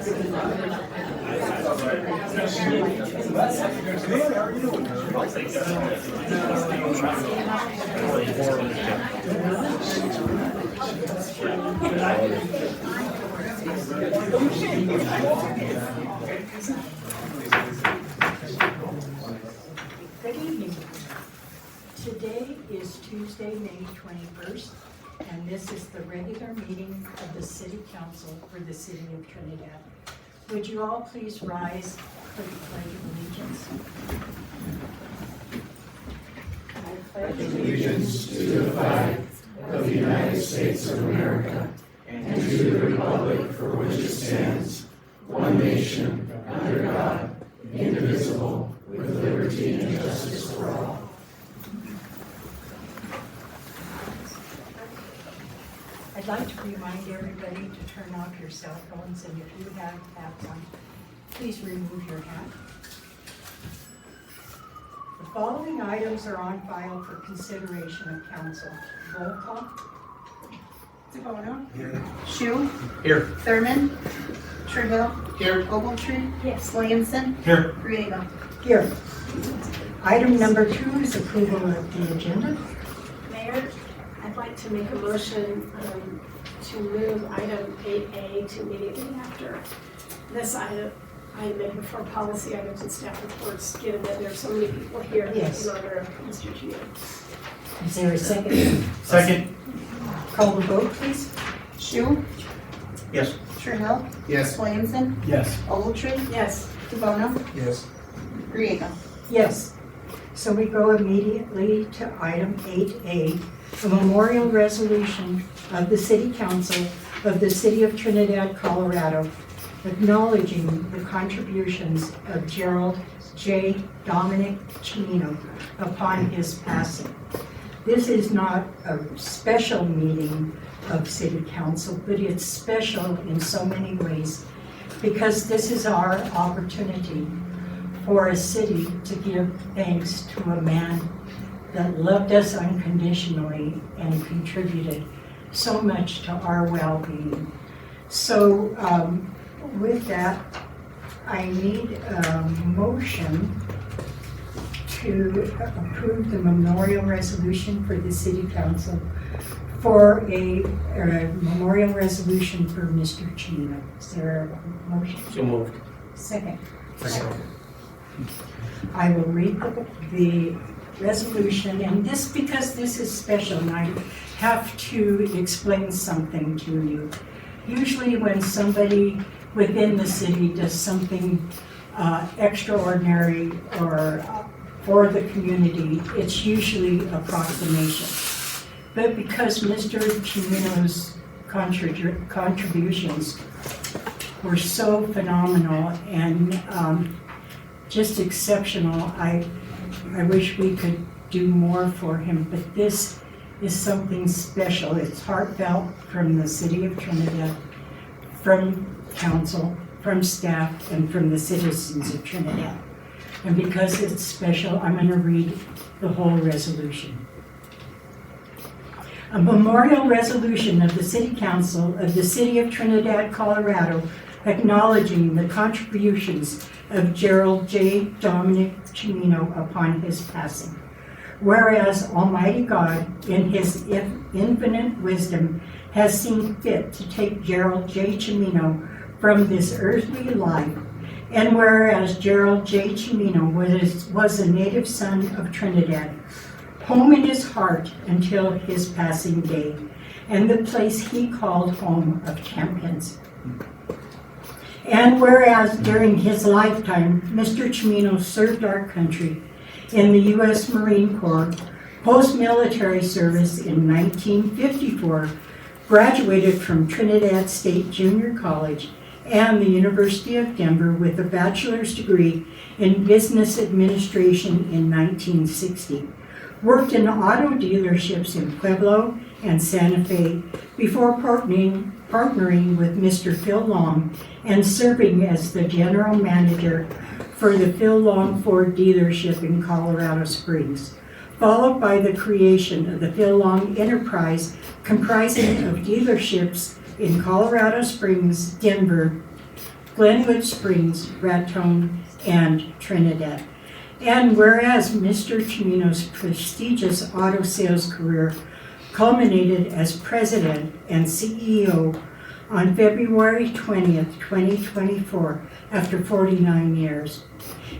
Good evening. Today is Tuesday, May 21st, and this is the regular meeting of the City Council for the City of Trinidad. Would you all please rise for the Pledge of Allegiance? I pledge Allegiance to the flag of the United States of America and to the republic for which it stands, one nation, under God, indivisible, with liberty and justice for all. I'd like to remind everybody to turn off your cell phones, and if you have hats on, please remove your hat. The following items are on file for consideration of council. Roll call. DeBono. Here. Shu. Here. Thurman. Trehill. Here. Ogletree. Yes. Williamson. Here. Griego. Here. Item number 2 is approval of the agenda. Mayor, I'd like to make a motion to move item 8A to immediately after this item before policy items and staff reports, given that there are so many people here Yes. in honor of Mr. Gio. Is there a second? Second. Call the vote, please. Shu. Yes. Trehill. Yes. Williamson. Yes. Ogletree. Yes. DeBono. Yes. Griego. Yes. So we go immediately to item 8A, a memorial resolution of the City Council of the City of Trinidad, Colorado, acknowledging the contributions of Gerald J. Dominic Chimino upon his passing. This is not a special meeting of City Council, but it's special in so many ways because this is our opportunity for a city to give thanks to a man that loved us unconditionally and contributed so much to our well-being. So with that, I need a motion to approve the memorial resolution for the City Council for a memorial resolution for Mr. Chimino. Is there a motion? So moved. Second. Second. I will read the resolution, and because this is special, and I have to explain something to you. Usually when somebody within the city does something extraordinary or for the community, it's usually a proclamation. But because Mr. Chimino's contributions were so phenomenal and just exceptional, I wish we could do more for him, but this is something special. It's heartfelt from the City of Trinidad, from council, from staff, and from the citizens of Trinidad. And because it's special, I'm going to read the whole resolution. A memorial resolution of the City Council of the City of Trinidad, Colorado, acknowledging the contributions of Gerald J. Dominic Chimino upon his passing. Whereas Almighty God, in his infinite wisdom, has seen fit to take Gerald J. Chimino from this earthly life, and whereas Gerald J. Chimino was a native son of Trinidad, home in his heart until his passing day, and the place he called home of champions. And whereas during his lifetime, Mr. Chimino served our country in the U.S. Marine Corps, post-military service in 1954, graduated from Trinidad State Junior College and the University of Denver with a bachelor's degree in business administration in 1960. Worked in auto dealerships in Pueblo and Santa Fe before partnering with Mr. Phil Long and serving as the general manager for the Phil Long Ford dealership in Colorado Springs, followed by the creation of the Phil Long Enterprise, comprising of dealerships in Colorado Springs, Denver, Glenwood Springs, Raton, and Trinidad. And whereas Mr. Chimino's prestigious auto sales career culminated as president and CEO on February 20th, 2024, after 49 years.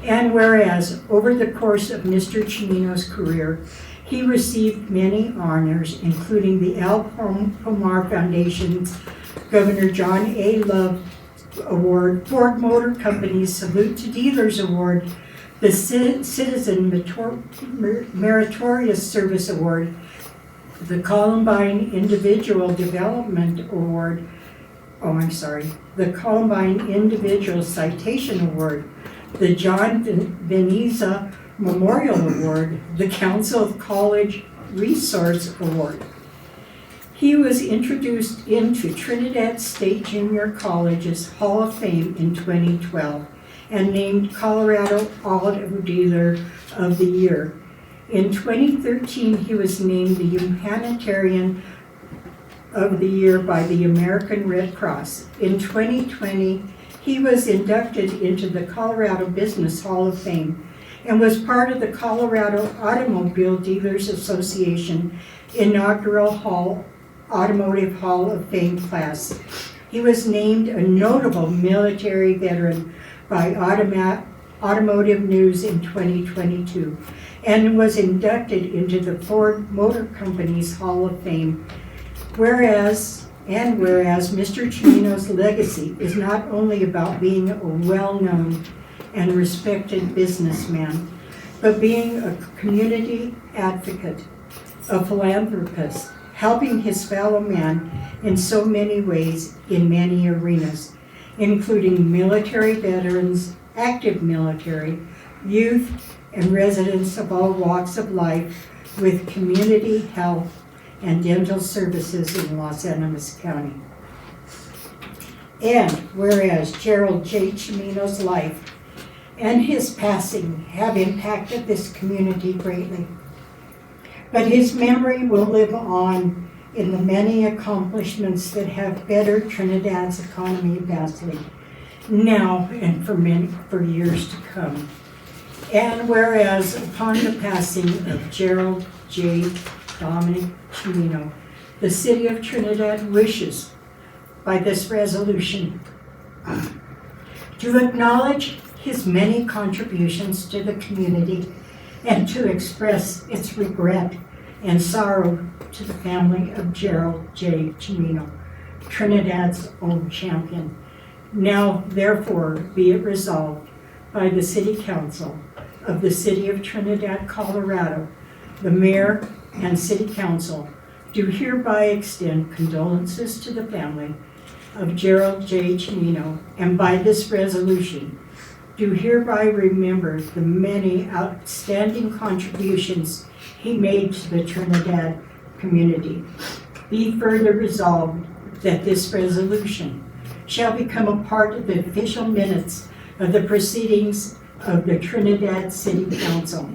And whereas over the course of Mr. Chimino's career, he received many honors, including the Al Pomar Foundation's Governor John A. Love Award, Ford Motor Company's Salute to Dealers Award, the Citizen Meritorious Service Award, the Columbine Individual Development Award, the Columbine Individual Citation Award, the John Veneza Memorial Award, the Council of College Resource Award. He was introduced into Trinidad State Junior College's Hall of Fame in 2012 and named Colorado Auto Dealer of the Year. In 2013, he was named the Humanitarian of the Year by the American Red Cross. In 2020, he was inducted into the Colorado Business Hall of Fame and was part of the Colorado Automobile Dealers Association inaugural Automotive Hall of Fame class. He was named a notable military veteran by Automotive News in 2022 and was inducted into the Ford Motor Company's Hall of Fame. Whereas Mr. Chimino's legacy is not only about being a well-known and respected businessman, but being a community advocate, a philanthropist, helping his fellow man in so many ways in many arenas, including military veterans, active military, youth, and residents of all walks of life with community health and dental services in Los Animas County. And whereas Gerald J. Chimino's life and his passing have impacted this community greatly, but his memory will live on in the many accomplishments that have bettered Trinidad's economy vastly, now and for years to come. And whereas upon the passing of Gerald J. Dominic Chimino, the City of Trinidad wishes, by this resolution, to acknowledge his many contributions to the community and to express its regret and sorrow to the family of Gerald J. Chimino, Trinidad's own champion. Now, therefore, be it resolved by the City Council of the City of Trinidad, Colorado, the Mayor and City Council do hereby extend condolences to the family of Gerald J. Chimino, and by this resolution, do hereby remember the many outstanding contributions he made to the Trinidad community. Be further resolved that this resolution shall become a part of the official minutes of the proceedings of the Trinidad City Council,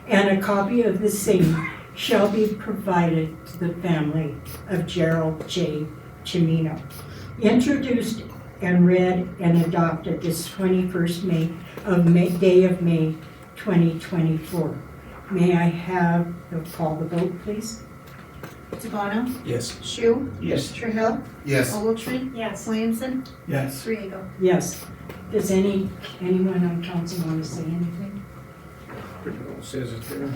and a copy of the same shall be provided to the family of Gerald J. Chimino. Introduced and read and adopted this 21st day of May 2024. May I have the call the vote, please? DeBono, Yes. Shu, Yes. Trujillo, Yes. Ogletree, Yes. Williamson, Yes. Griego. Yes. Does anyone on council want to say anything? Pretty well says it there.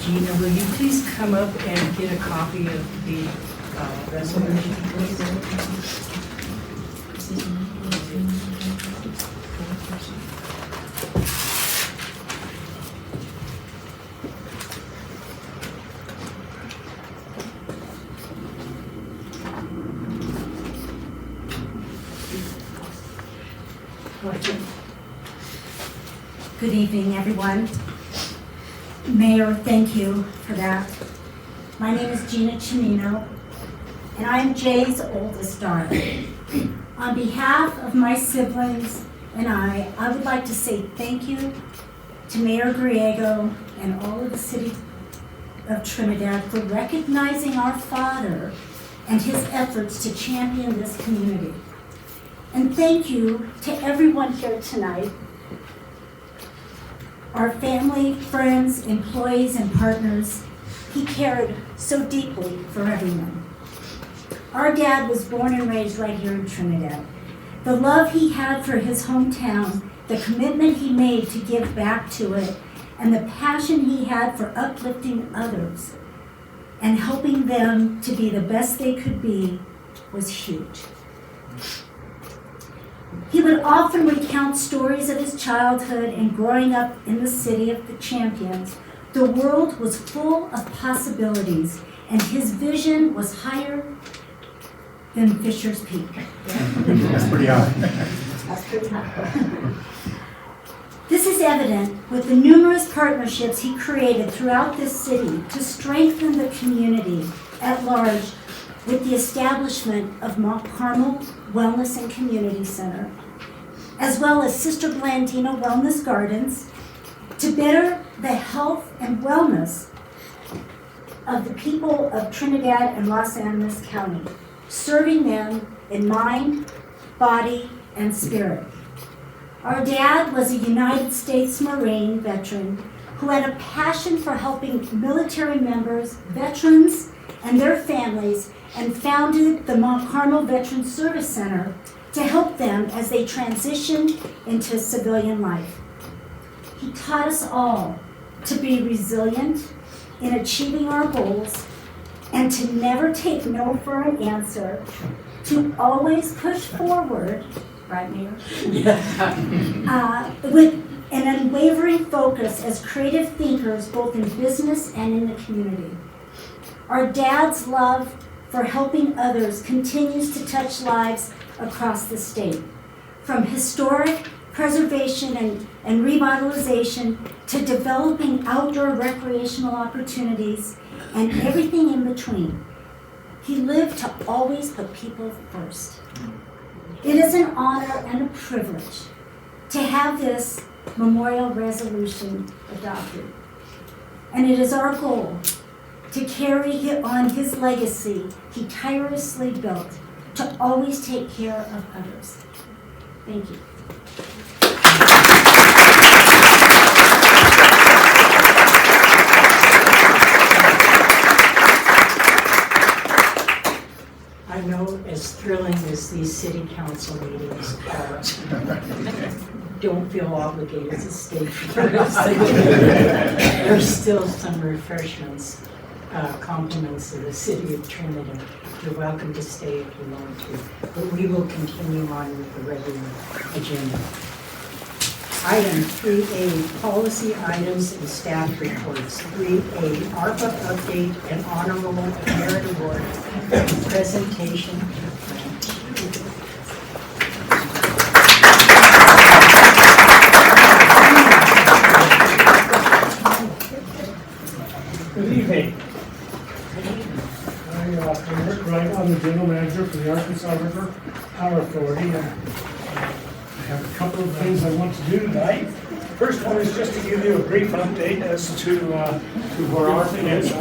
Gina, will you please come up and get a copy of the resolution, please? Good evening, everyone. Mayor, thank you for that. My name is Gina Chimino, and I am Jay's oldest daughter. On behalf of my siblings and I would like to say thank you to Mayor Griego and all of the city of Trinidad for recognizing our father and his efforts to champion this community. And thank you to everyone here tonight, our family, friends, employees, and partners. He cared so deeply for everyone. Our dad was born and raised right here in Trinidad. The love he had for his hometown, the commitment he made to give back to it, and the passion he had for uplifting others and helping them to be the best they could be was huge. He would often recount stories of his childhood and growing up in the city of the champions. The world was full of possibilities, and his vision was higher than Fisher's Peak. That's pretty high. That's pretty high. This is evident with the numerous partnerships he created throughout this city to strengthen the community at large with the establishment of Mount Carmel Wellness and Community Center, as well as Sister Blandina Wellness Gardens, to better the health and wellness of the people of Trinidad and Los Animas County, serving them in mind, body, and spirit. Our dad was a United States Marine veteran who had a passion for helping military members, veterans, and their families, and founded the Mount Carmel Veteran Service Center to help them as they transitioned into civilian life. He taught us all to be resilient in achieving our goals and to never take no for an answer, to always push forward, right, Mayor? With an unwavering focus as creative thinkers, both in business and in the community. Our dad's love for helping others continues to touch lives across the state, from historic preservation and revitalization to developing outdoor recreational opportunities and everything in between. He lived to always put people first. It is an honor and a privilege to have this memorial resolution adopted. And it is our goal to carry on his legacy he tirelessly built, to always take care of others. Thank you. I know as thrilling as these city council meetings are, don't feel obligated to stay for the rest of the day. There's still some refreshments, compliments of the city of Trinidad. You're welcome to stay if you want to, but we will continue on with the regular agenda. Item 3A, policy items and staff reports. 3A, ARPA update and honorable merit award presentation. Good evening. I'm Rick Wright. I'm the general manager for the Arkansas River Power Authority. I have a couple of things I want to do tonight. First one is just to give you a brief update as to where ARPA is.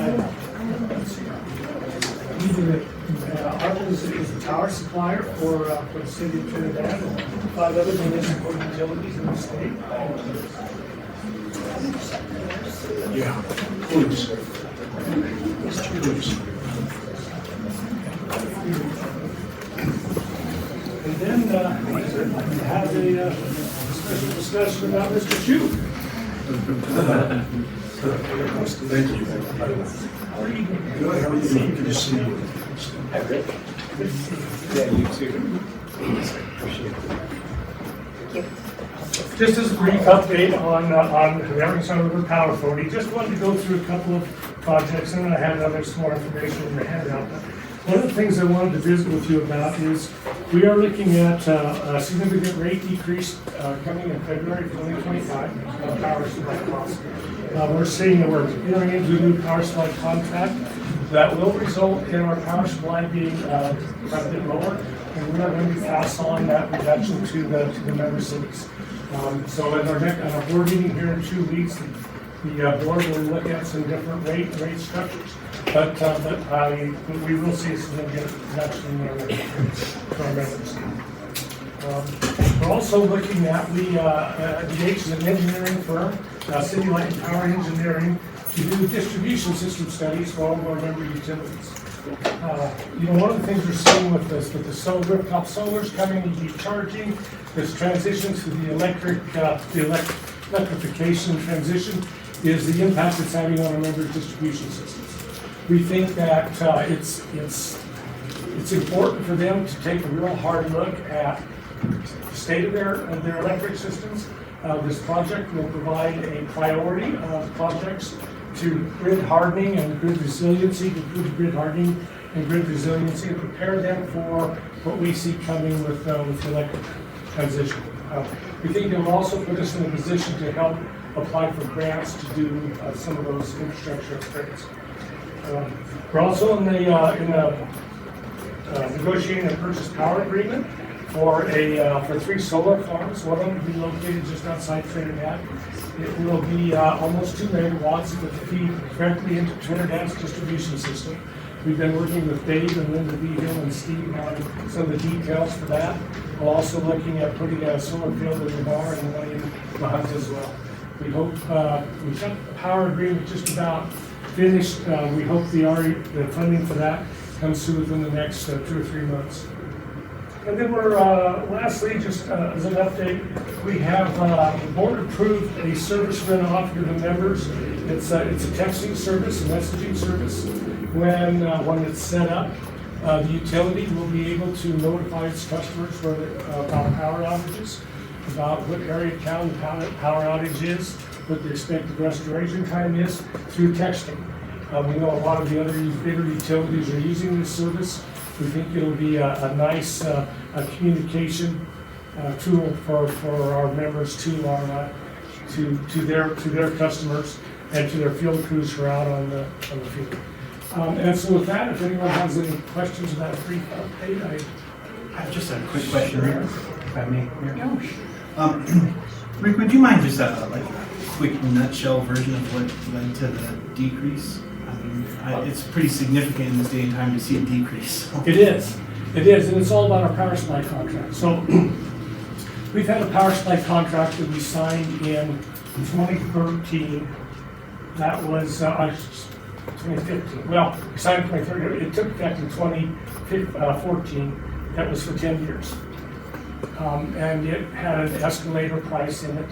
ARPA is a tower supplier for the city of Trinidad and 5 other municipal utilities in the state. Yeah, please. Please. And then have a special discussion about Mr. Chu. Thank you. How are you doing? Good, how are you doing? Good to see you. Hi, Rick. Good to see you. Yeah, you too. Appreciate it. Just as a brief update on the Arkansas River Power Authority, just wanted to go through a couple of projects, and then I have some more information in your handout. One of the things I wanted to visit with you about is we are looking at a significant rate decrease coming in February 2025 on power supply costs. We're seeing that we're entering into a new power supply contract that will result in our power supply being quite a bit lower. and we are going to pass on that reduction to the member cities. So at our board meeting here in 2 weeks, the board will look at some different rate structures. But we will see a significant reduction in our rates for our members. We're also looking at, we engaged an engineering firm, City Light and Power Engineering, to do distribution system studies for all of our member utilities. One of the things we're seeing with the solar, rooftop solars coming, EV charging, this transition to the electrification transition is the impact it's having on our members' distribution systems. We think that it's important for them to take a real hard look at the state of their electric systems. This project will provide a priority of projects to grid hardening and grid resiliency, to grid hardening and grid resiliency, and prepare them for what we see coming with the electric transition. We think it will also put us in a position to help apply for grants to do some of those infrastructure upgrades. We're also in the negotiating a purchase power agreement for 3 solar farms. One of them will be located just outside Trinidad. It will be almost 2 megawatts that feed directly into Trinidad's distribution system. We've been working with Dave and Linda Behill and Steve on some of the details for that. We're also looking at putting a solar field in the bar and one in the Hunt as well. We hope we've got the power agreement just about finished. We hope the funding for that comes through within the next 2 or 3 months. And then we're, lastly, just as an update, we have, the board approved a service we're going to offer to the members. It's a texting service, a messaging service. When it's set up, the utility will be able to notify its customers about power outages, about what area of town the power outage is, what the expected restoration time is, through texting. We know a lot of the other bigger utilities are using this service. We think it'll be a nice communication tool for our members to their customers and to their field crews who are out on the field. And so with that, if anyone has any questions about a brief update, I have just a quick question, Rick, if I may. Rick, would you mind just a quick nutshell version of what led to the decrease? I mean, it's pretty significant in this day and time to see a decrease. It is, and it's all about our power supply contract. So we've had a power supply contract that we signed in 2013. That was 2015. Well, we signed in 2013. It took effect in 2014. That was for 10 years. And it had an escalator price in it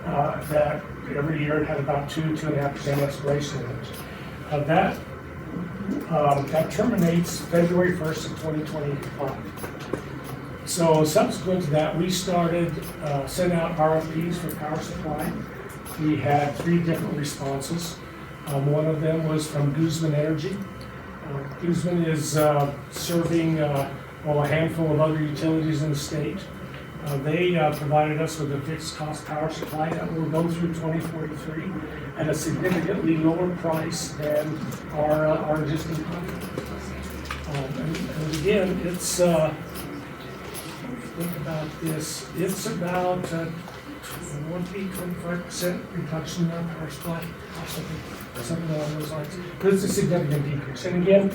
that every year it had about 2.5% escalation in it. That terminates February 1st of 2025. So subsequent to that, we started sending out RFPs for power supply. We had 3 different responses. One of them was from Guzman Energy. Guzman is serving a handful of other utilities in the state. They provided us with a fixed cost power supply that will go through 2043 at a significantly lower price than our existing contract. And again, it's think about this. It's about 25% reduction in our power supply, something along those lines. But it's a significant decrease. And again,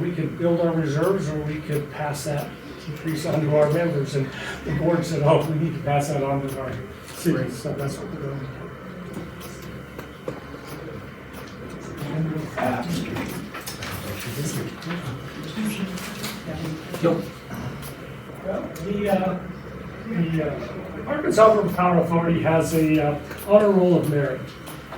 we could build our reserves, or we could pass that increase on to our members. And the board said, "Oh, we need to pass that on to our cities." So that's what we're doing. And with that, well, the Arkansas River Power Authority has a honor roll of merit,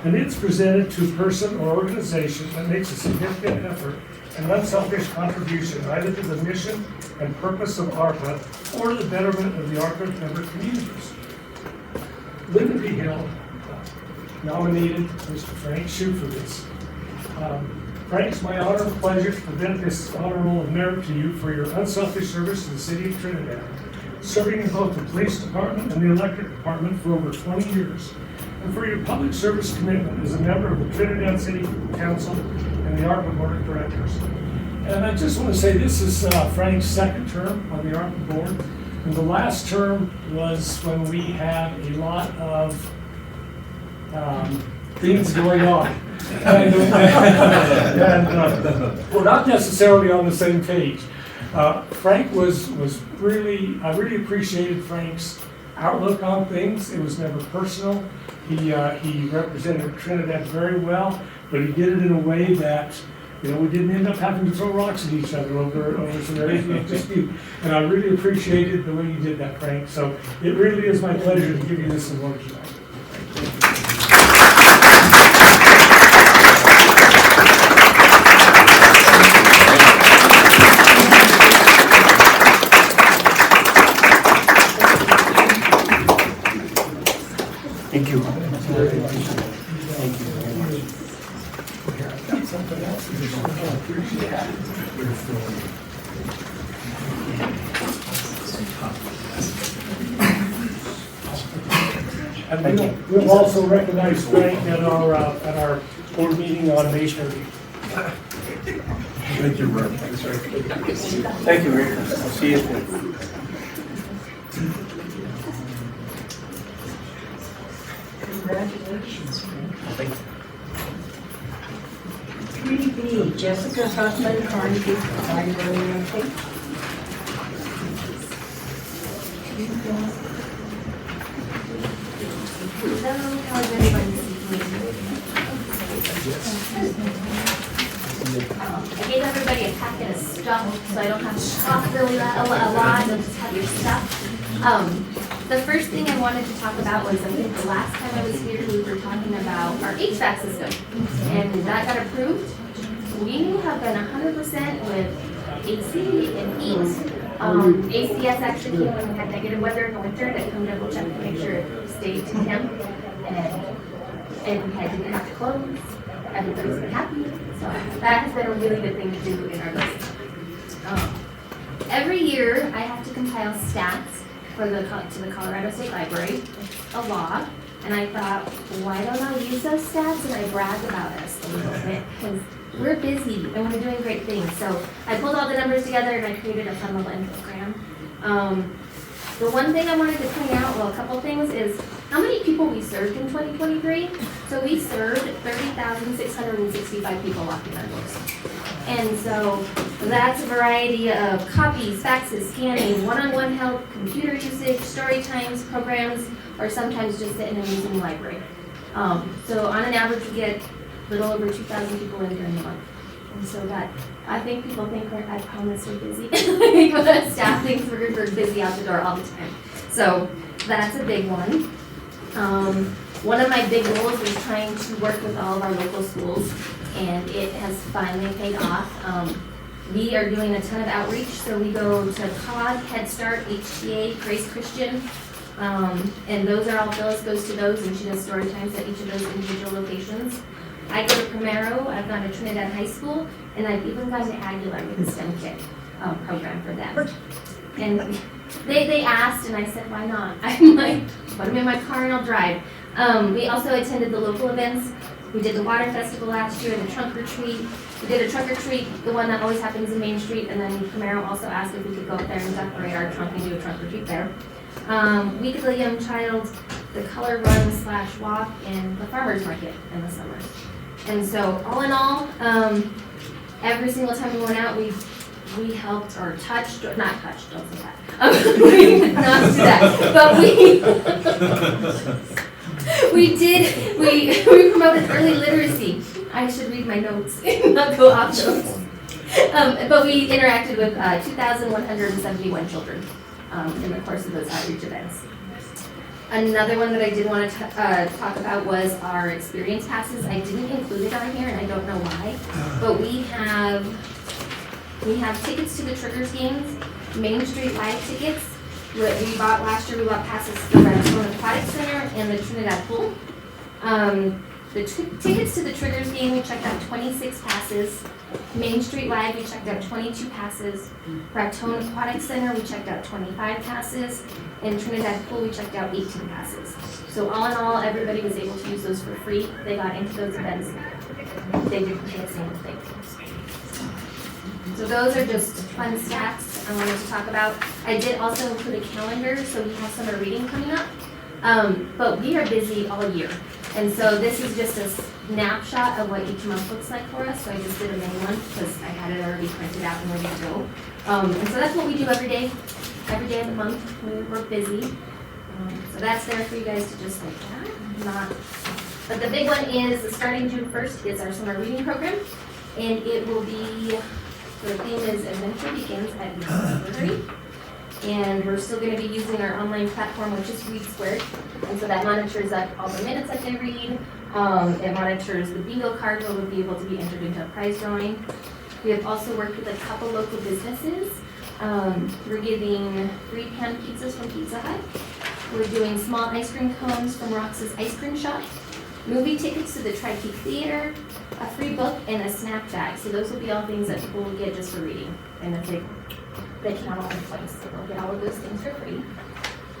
and it's presented to a person or organization that makes a significant effort and unselfish contribution either to the mission and purpose of ARPA or the betterment of the ARPA member communities. Linda B. Hill nominated Mr. Frank Shue for this. Frank, it's my honor and pleasure to present this honor roll of merit to you for your unselfish service to the city of Trinidad, serving in both the police department and the electric department for over 20 years, and for your public service commitment as a member of the Trinidad City Council and the ARPA Board of Directors. And I just want to say, this is Frank's second term on the ARPA board. And the last term was when we had a lot of things going on. And we're not necessarily on the same page. Frank was really, I really appreciated Frank's outlook on things. It was never personal. He represented Trinidad very well, but he did it in a way that, you know, we didn't end up having to throw rocks at each other over some areas of dispute. And I really appreciated the way you did that, Frank. So it really is my pleasure to give you this award tonight. Thank you. And we'll also recognize Frank at our board meeting on May 30th. Thank you, Rick. Thank you, Rick. I'll see you. Congratulations, Frank. 3B, Jessica Huffman, Carnegie Library update. Hello, how's everybody this evening? I gave everybody a packet of stuff, so I don't have to talk really a lot, you'll just have your stuff. The first thing I wanted to talk about was, I think the last time I was here, we were talking about our HVAC system, and that got approved. We have been 100% with AC and heat. ACS actually came when we had negative weather in the winter, to come double check to make sure it stayed to temp, and we didn't have to close. Everybody's been happy, so that has been a really good thing to do in our list. Every year, I have to compile stats to the Colorado State Library, a law, and I thought, why don't I use those stats and I brag about us a little bit, because we're busy and we're doing great things. So I pulled all the numbers together and I created a fun little infogram. The one thing I wanted to point out, well, a couple things, is how many people we served in 2023. So we served 30,665 people walking our doors. And so that's a variety of copies, faxes, scanning, one-on-one help, computer usage, story times, programs, or sometimes just sitting in a museum library. So on an average, we get a little over 2,000 people in during the month. And so that, I think people think I promise we're busy. Staff thinks we're busy out the door all the time. So that's a big one. One of my big goals is trying to work with all of our local schools, and it has finally paid off. We are doing a ton of outreach, so we go to COG, Head Start, HTA, Grace Christian, and those are all, Phyllis goes to those, and she does story times at each of those individual locations. I go to Primero, I've gone to Trinidad High School, and I've even gone to Aguilar with a STEM Kit program for them. And they asked, and I said, why not? I'm like, put them in my car and I'll drive. We also attended the local events. We did the water festival last year and the trunk retreat. We did a trunk retreat, the one that always happens in Main Street, and then Primero also asked if we could go up there and decorate our trunk and do a trunk retreat there. Week of the Young Child, the color run / walk, and the farmer's market in the summer. And so all in all, every single time we went out, we helped or touched, or not touched, don't say that. We did not do that, but we promoted early literacy. I should read my notes and not go off those. But we interacted with 2,171 children in the course of those outreach events. Another one that I did want to talk about was our experience passes. I didn't include it on here, and I don't know why, but we have tickets to the Triggers games, Main Street Live tickets. We bought last year. We bought passes to the Raton Aquatic Center and the Trinidad Pool. The tickets to the Triggers game, we checked out 26 passes. Main Street Live, we checked out 22 passes. Raton Aquatic Center, we checked out 25 passes. And Trinidad Pool, we checked out 18 passes. So all in all, everybody was able to use those for free. They got into those events. They didn't pay a single thing. So those are just fun stats I wanted to talk about. I did also include a calendar, so we have summer reading coming up. But we are busy all year. And so this is just a snapshot of what each month looks like for us. So I just did a May one because I had it already printed out and ready to go. And so that's what we do every day of the month. We're busy. So that's there for you guys to just look at. But the big one is starting June 1st is our summer reading program. And it will be, the theme is Adventure Begins at 9:30. And we're still going to be using our online platform, which is Read Squared. And so that monitors up all the minutes that they read. It monitors the bingo card where we'll be able to be entered into a prize drawing. We have also worked with a couple local businesses. We're giving free pan pizzas from Pizza Hut. We're doing small ice cream cones from Rox's Ice Cream Shop. Movie tickets to the Tri-Peak Theater, a free book, and a snack bag. So those will be all things that people will get just for reading. And if they can't all in place, so they'll get all of those things for free.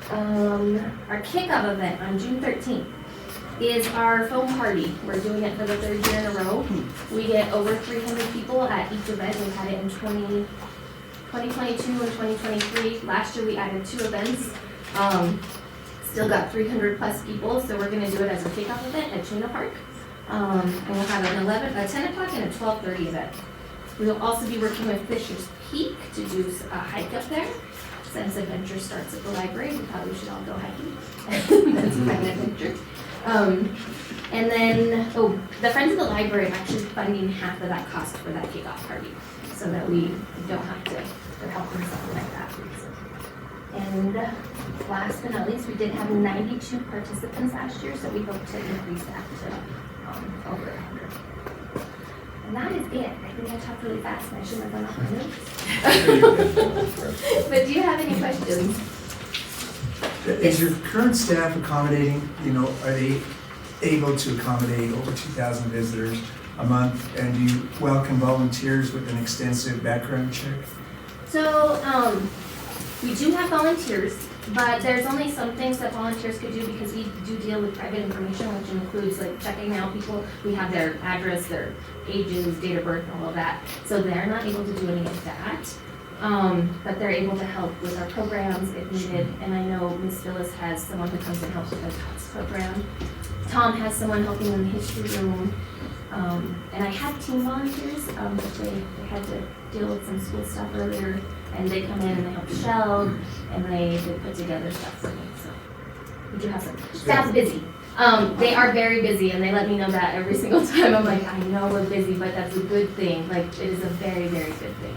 Our kickoff event on June 13th is our foam party. We're doing it for the 3rd year in a row. We get over 300 people at each event. We've had it in 2022 and 2023. Last year we added 2 events. Still got 300 plus people, so we're going to do it as a kickoff event at Tuna Park. And we'll have a 10 o'clock and a 12:30 event. We will also be working with Fisher's Peak to do a hike up there. Since adventure starts at the library, we thought we should all go hiking. That's a fun adventure. And then, the Friends of the Library are actually funding half of that cost for that kickoff party, so that we don't have to help them something like that. And last but not least, we did have 92 participants last year, so we hope to increase that to over 100. And that is it. I think I talked really fast and I shouldn't have gone off my notes. But do you have any questions? Is your current staff accommodating, are they able to accommodate over 2,000 visitors a month? And do you welcome volunteers with an extensive background check? So, we do have volunteers, but there's only some things that volunteers could do because we do deal with private information, which includes like checking out people. We have their address, their ages, date of birth, and all of that. So they're not able to do any of that. But they're able to help with our programs if needed. And I know Ms. Phyllis has someone who comes and helps with our TOTS program. Tom has someone helping in the history room. And I have team volunteers, but they had to deal with some school stuff earlier. And they come in and they help Shell, and they put together stuff for me. So we do have some. Staff's busy. They are very busy, and they let me know that every single time. I'm like, I know we're busy, but that's a good thing. Like, it is a very, very good thing.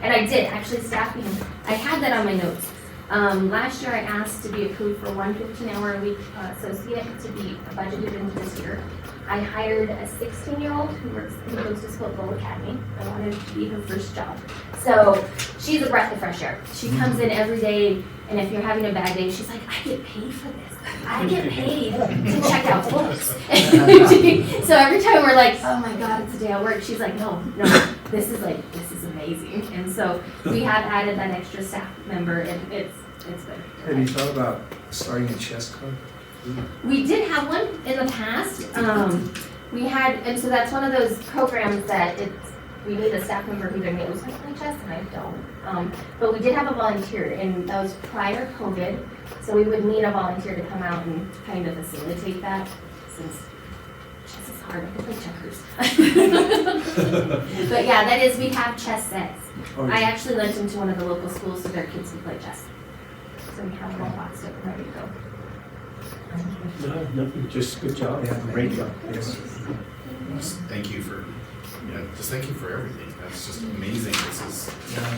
And I did, actually, staff meeting. I had that on my notes. Last year I asked to be approved for one 15-hour-a-week associate to be budgeted into this year. I hired a 16-year-old who goes to school at Bowl Academy. I wanted it to be her first job. So she's a breath of fresh air. She comes in every day, and if you're having a bad day, she's like, I get paid for this. I get paid to check out books. So every time we're like, oh my God, it's a day at work, she's like, no, this is amazing. And so we have added that extra staff member, and it's good. Have you thought about starting a chess club? We did have one in the past. And so that's one of those programs that we need a staff member who either knows how to play chess and I don't. But we did have a volunteer, and that was prior COVID. So we would need a volunteer to come out and kind of facilitate that, since chess is hard. I can play checkers. But yeah, that is, we have chess sets. I actually lent them to one of the local schools so their kids can play chess. So we have them all boxed up and ready to go. No, nothing, just good job. Yeah, Great job. Yes. Thank you for everything. That's just amazing. This is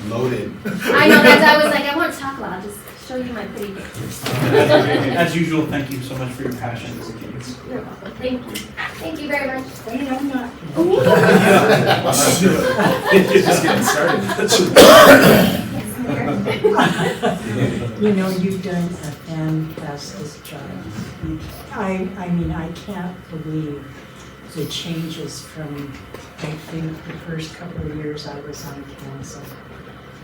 loaded. I know, that's, I was like, I won't talk a lot, I'll just show you my pretty pictures. As usual, thank you so much for your passion for kids. You're welcome. Thank you. Thank you very much. Wait, I'm not. Just getting started. You've done a fantastic job. I mean, I can't believe the changes from, I think, the first couple of years I was on council.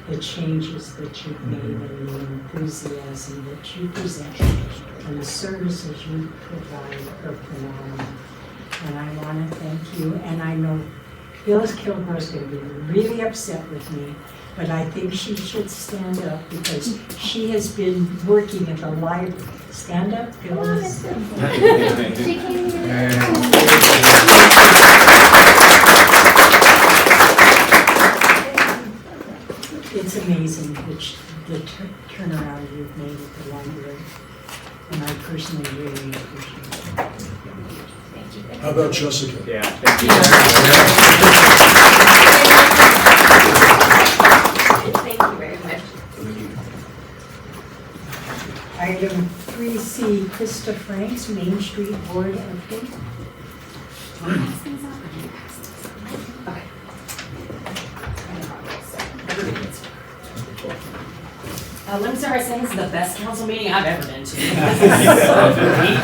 The changes that you've made and the enthusiasm that you present and the services you provide are phenomenal. And I want to thank you. And I know Phyllis Kilgore's gonna be really upset with me, but I think she should stand up because she has been working at the library. Stand up, Phyllis. She came here. It's amazing the turnaround you've made at the library, and I personally really appreciate it. Thank you. How about Jessica? Yeah, thank you. Thank you very much. Item 3C, Krista Franks, Main Street Board update. Let me start by saying this is the best council meeting I've ever been to.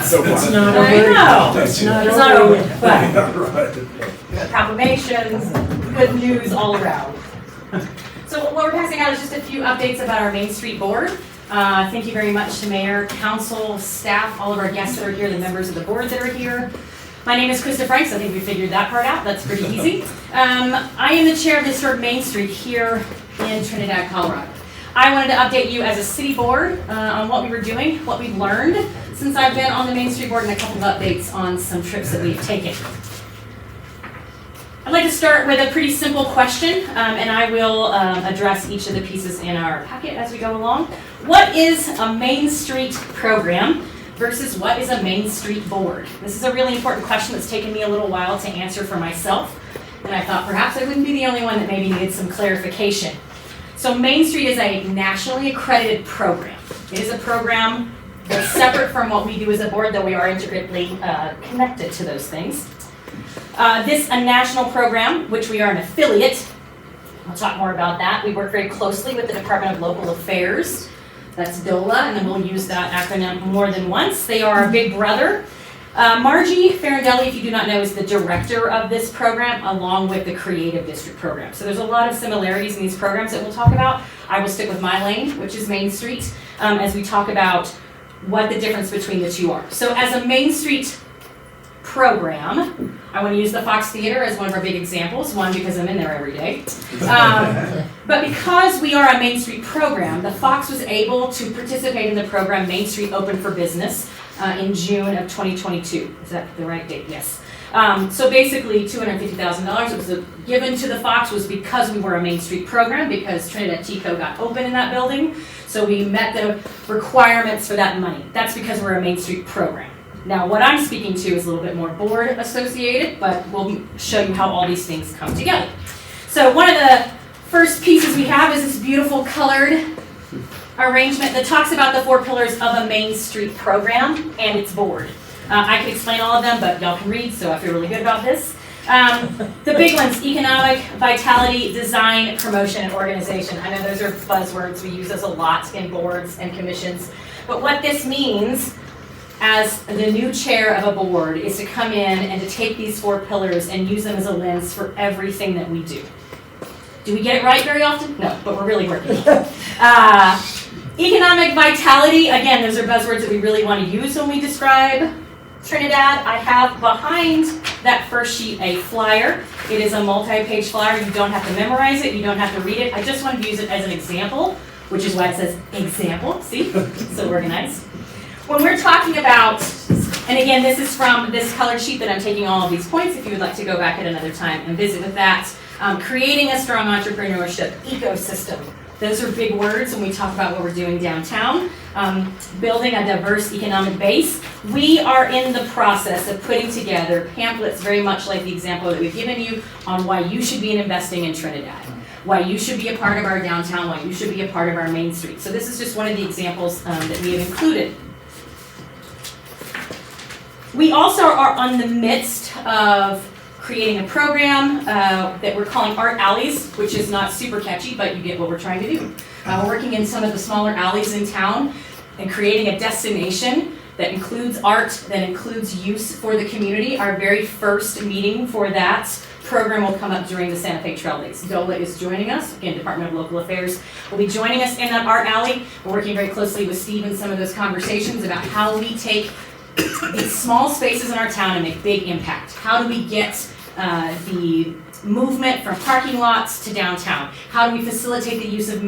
So It's not I over. know. It's not It's not over over, yet. but Right. we got proclamations, good news all around. So what we're passing out is just a few updates about our Main Street Board. Thank you very much to Mayor, Council, staff, all of our guests that are here, the members of the board that are here. My name is Krista Franks. I think we figured that part out. That's pretty easy. I am the chair of the Historic Main Street here in Trinidad, Colorado. I wanted to update you as a city board on what we were doing, what we've learned since I've been on the Main Street Board, and a couple of updates on some trips that we've taken. I'd like to start with a pretty simple question, and I will address each of the pieces in our packet as we go along. What is a Main Street program versus what is a Main Street board? This is a really important question that's taken me a little while to answer for myself, and I thought perhaps I wouldn't be the only one that maybe needed some clarification. So Main Street is a nationally accredited program. It is a program that's separate from what we do as a board, though we are intricately connected to those things. This is a national program, which we are an affiliate. I'll talk more about that. We work very closely with the Department of Local Affairs. That's DOLA, and then we'll use that acronym more than once. They are our big brother. Margie Farindelli, if you do not know, is the director of this program, along with the Creative District program. So there's a lot of similarities in these programs that we'll talk about. I will stick with my lane, which is Main Street, as we talk about what the difference between the two are. So as a Main Street program, I want to use the Fox Theater as one of our big examples, one, because I'm in there every day. But because we are a Main Street program, the Fox was able to participate in the program Main Street Open for Business in June of 2022. Is that the right date? Yes. So basically $250,000 was given to the Fox was because we were a Main Street program, because Trinidad TCO got open in that building. So we met the requirements for that money. That's because we're a Main Street program. Now, what I'm speaking to is a little bit more board associated, but we'll show you how all these things come together. So one of the first pieces we have is this beautiful colored arrangement that talks about the 4 pillars of a Main Street program and its board. I can explain all of them, but y'all can read, so I feel really good about this. The big ones: economic, vitality, design, promotion, and organization. I know those are buzzwords. We use those a lot in boards and commissions. But what this means as the new chair of a board is to come in and to take these 4 pillars and use them as a lens for everything that we do. Do we get it right very often? No, but we're really working. Economic vitality, again, those are buzzwords that we really want to use when we describe Trinidad. I have behind that first sheet a flyer. It is a multi-page flyer. You don't have to memorize it. You don't have to read it. I just wanted to use it as an example, which is why it says example. See? So organized. When we're talking about, and again, this is from this colored sheet that I'm taking all of these points, if you would like to go back at another time and visit with that. Creating a strong entrepreneurship ecosystem. Those are big words when we talk about what we're doing downtown. Building a diverse economic base. We are in the process of putting together pamphlets very much like the example that we've given you on why you should be investing in Trinidad, why you should be a part of our downtown, why you should be a part of our Main Street. So this is just one of the examples that we have included. We also are on the midst of creating a program that we're calling Art Alleys, which is not super catchy, but you get what we're trying to do. We're working in some of the smaller alleys in town and creating a destination that includes art, that includes use for the community. Our very first meeting for that program will come up during the Santa Fe Trail Days. DOLA is joining us, again, Department of Local Affairs will be joining us in that art alley. We're working very closely with Steve in some of those conversations about how we take these small spaces in our town and make big impact. How do we get the movement from parking lots to downtown? How do we facilitate the use of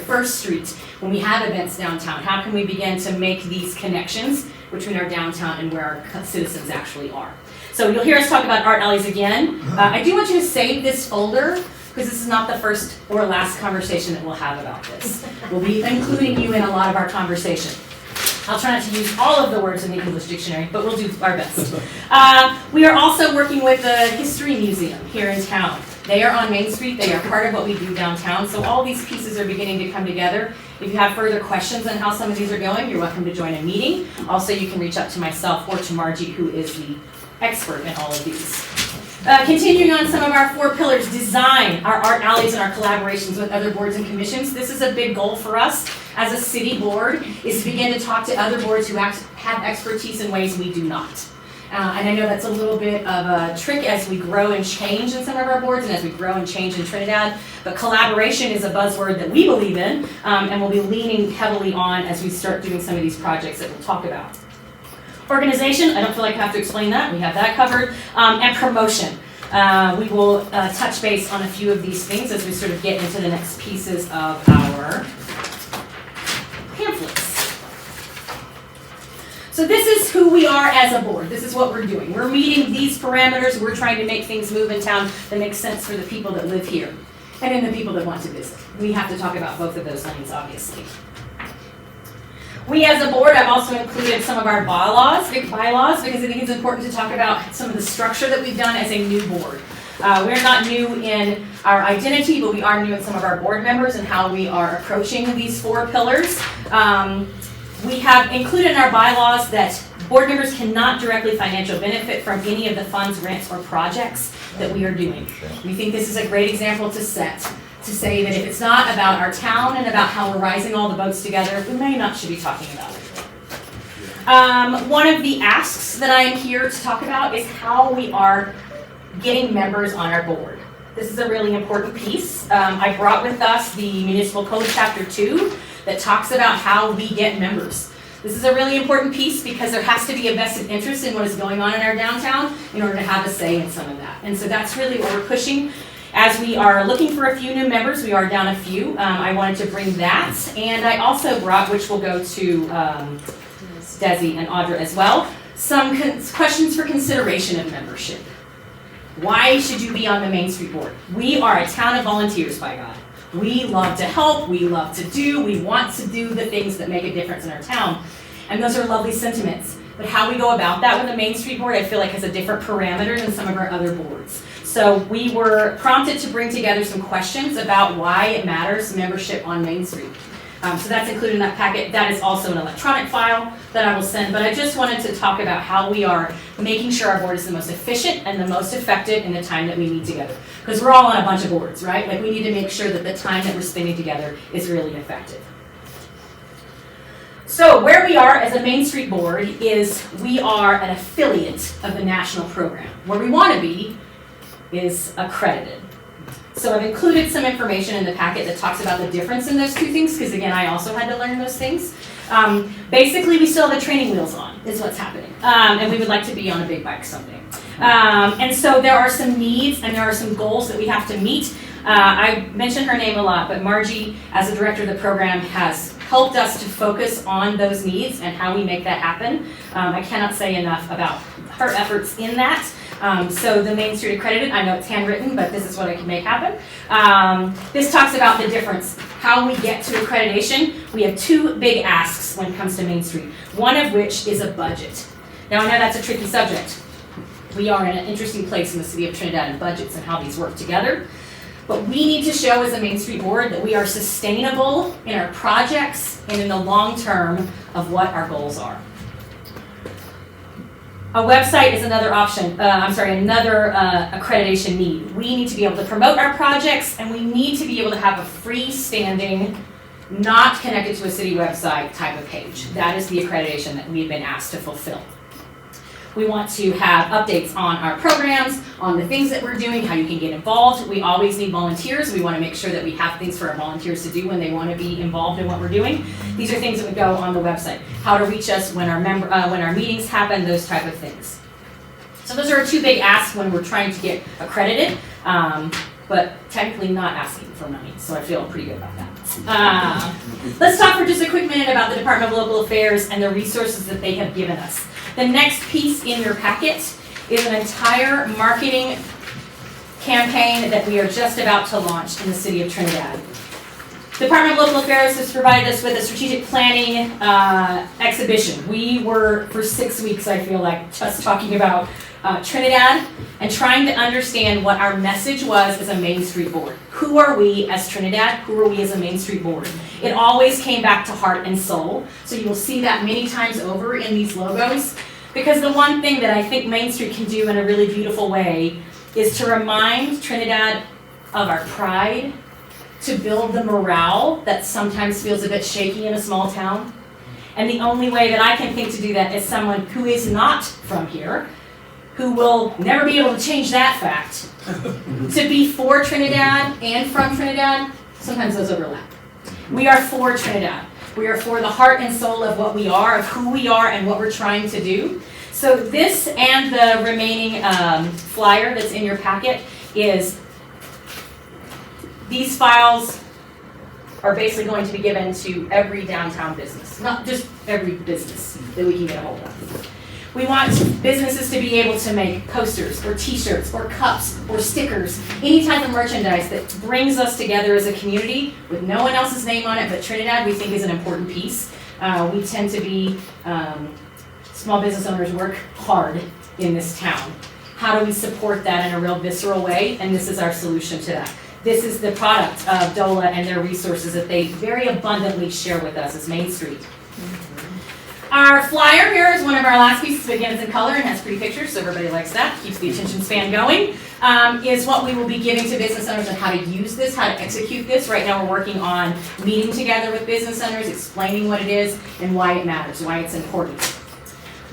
First Street when we have events downtown? How can we begin to make these connections between our downtown and where our citizens actually are? So you'll hear us talk about art alleys again. I do want you to save this folder because this is not the first or last conversation that we'll have about this. We'll be including you in a lot of our conversation. I'll try not to use all of the words in the English dictionary, but we'll do our best. We are also working with the History Museum here in town. They are on Main Street. They are part of what we do downtown. So all these pieces are beginning to come together. If you have further questions on how some of these are going, you're welcome to join a meeting. Also, you can reach out to myself or to Margie, who is the expert in all of these. Continuing on some of our 4 pillars, design, our art alleys and our collaborations with other boards and commissions. This is a big goal for us as a city board, is to begin to talk to other boards who have expertise in ways we do not. And I know that's a little bit of a trick as we grow and change in some of our boards and as we grow and change in Trinidad, but collaboration is a buzzword that we believe in and we'll be leaning heavily on as we start doing some of these projects that we'll talk about. Organization, I don't feel like I have to explain that, we have that covered. And promotion. We will touch base on a few of these things as we sort of get into the next pieces of our pamphlets. So this is who we are as a board. This is what we're doing. We're meeting these parameters. We're trying to make things move in town that make sense for the people that live here and then the people that want to visit. We have to talk about both of those things, obviously. We as a board have also included some of our bylaws, because I think it's important to talk about some of the structure that we've done as a new board. We're not new in our identity, but we are new in some of our board members and how we are approaching these 4 pillars. We have included in our bylaws that board members cannot directly financial benefit from any of the funds, grants, or projects that we are doing. We think this is a great example to set, to say that if it's not about our town and about how we're rising all the boats together, we may not should be talking about it. One of the asks that I am here to talk about is how we are getting members on our board. This is a really important piece. I brought with us the Municipal Code Chapter 2 that talks about how we get members. This is a really important piece because there has to be a vested interest in what is going on in our downtown in order to have a say in some of that. And so that's really what we're pushing. As we are looking for a few new members, we are down a few. I wanted to bring that. And I also brought, which will go to Desi and Audra as well, some questions for consideration of membership. Why should you be on the Main Street Board? We are a town of volunteers, by God. We love to help, we love to do, we want to do the things that make a difference in our town. And those are lovely sentiments. But how we go about that with the Main Street Board, I feel like has a different parameter than some of our other boards. So we were prompted to bring together some questions about why it matters membership on Main Street. So that's included in that packet. That is also an electronic file that I will send. But I just wanted to talk about how we are making sure our board is the most efficient and the most effective in the time that we meet together. Because we're all on a bunch of boards, right? Like we need to make sure that the time that we're spending together is really effective. So where we are as a Main Street Board is we are an affiliate of the national program. Where we want to be is accredited. So I've included some information in the packet that talks about the difference in those 2 things, because again, I also had to learn those things. Basically, we still have the training wheels on, is what's happening. And we would like to be on a big bike someday. And so there are some needs and there are some goals that we have to meet. I mention her name a lot, but Margie, as the director of the program, has helped us to focus on those needs and how we make that happen. I cannot say enough about her efforts in that. So the Main Street Accredited, I know it's handwritten, but this is what I can make happen. This talks about the difference, how we get to accreditation. We have 2 big asks when it comes to Main Street, one of which is a budget. Now I know that's a tricky subject. We are in an interesting place in the city of Trinidad in budgets and how these work together. But we need to show as a Main Street Board that we are sustainable in our projects and in the long term of what our goals are. A website is another option, another accreditation need. We need to be able to promote our projects and we need to be able to have a freestanding, not connected to a city website type of page. That is the accreditation that we've been asked to fulfill. We want to have updates on our programs, on the things that we're doing, how you can get involved. We always need volunteers. We want to make sure that we have things for our volunteers to do when they want to be involved in what we're doing. These are things that would go on the website. How to reach us when our meetings happen, those type of things. So those are our 2 big asks when we're trying to get accredited. but technically not asking for money, so I feel pretty good about that. Let's talk for just a quick minute about the Department of Local Affairs and the resources that they have given us. The next piece in your packet is an entire marketing campaign that we are just about to launch in the city of Trinidad. The Department of Local Affairs has provided us with a strategic planning exhibition. We were, for 6 weeks, I feel like, just talking about Trinidad and trying to understand what our message was as a Main Street board. Who are we as Trinidad? Who are we as a Main Street board? It always came back to heart and soul. So you will see that many times over in these logos. Because the one thing that I think Main Street can do in a really beautiful way is to remind Trinidad of our pride, to build the morale that sometimes feels a bit shaky in a small town. And the only way that I can think to do that is someone who is not from here, who will never be able to change that fact, to be for Trinidad and from Trinidad. Sometimes those overlap. We are for Trinidad. We are for the heart and soul of what we are, of who we are, and what we're trying to do. So this and the remaining flyer that's in your packet is, these files are basically going to be given to every downtown business, not just every business that we can get a hold of. We want businesses to be able to make posters or t-shirts or cups or stickers, any type of merchandise that brings us together as a community with no one else's name on it, but Trinidad we think is an important piece. We tend to be, small business owners work hard in this town. How do we support that in a real visceral way? And this is our solution to that. This is the product of DOLA and their resources that they very abundantly share with us as Main Street. Our flyer here is one of our last pieces, begins in color and has pretty pictures, so everybody likes that, keeps the attention span going, is what we will be giving to business owners on how to use this, how to execute this. Right now we're working on meeting together with business owners, explaining what it is and why it matters, why it's important.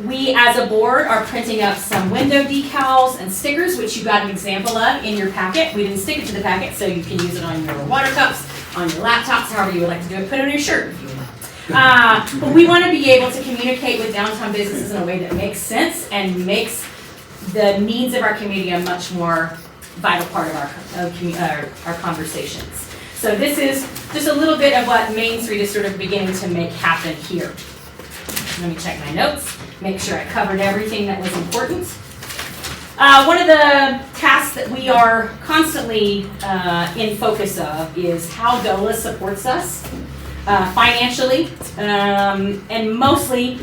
We as a board are printing up some window decals and stickers, which you got an example of in your packet. We didn't stick it to the packet, so you can use it on your water cups, on your laptops, however you would like to do it. Put it on your shirt if you would like. But we want to be able to communicate with downtown businesses in a way that makes sense and makes the needs of our community a much more vital part of our conversations. So this is just a little bit of what Main Street is sort of beginning to make happen here. Let me check my notes, make sure I covered everything that was important. One of the tasks that we are constantly in focus of is how DOLA supports us financially, and mostly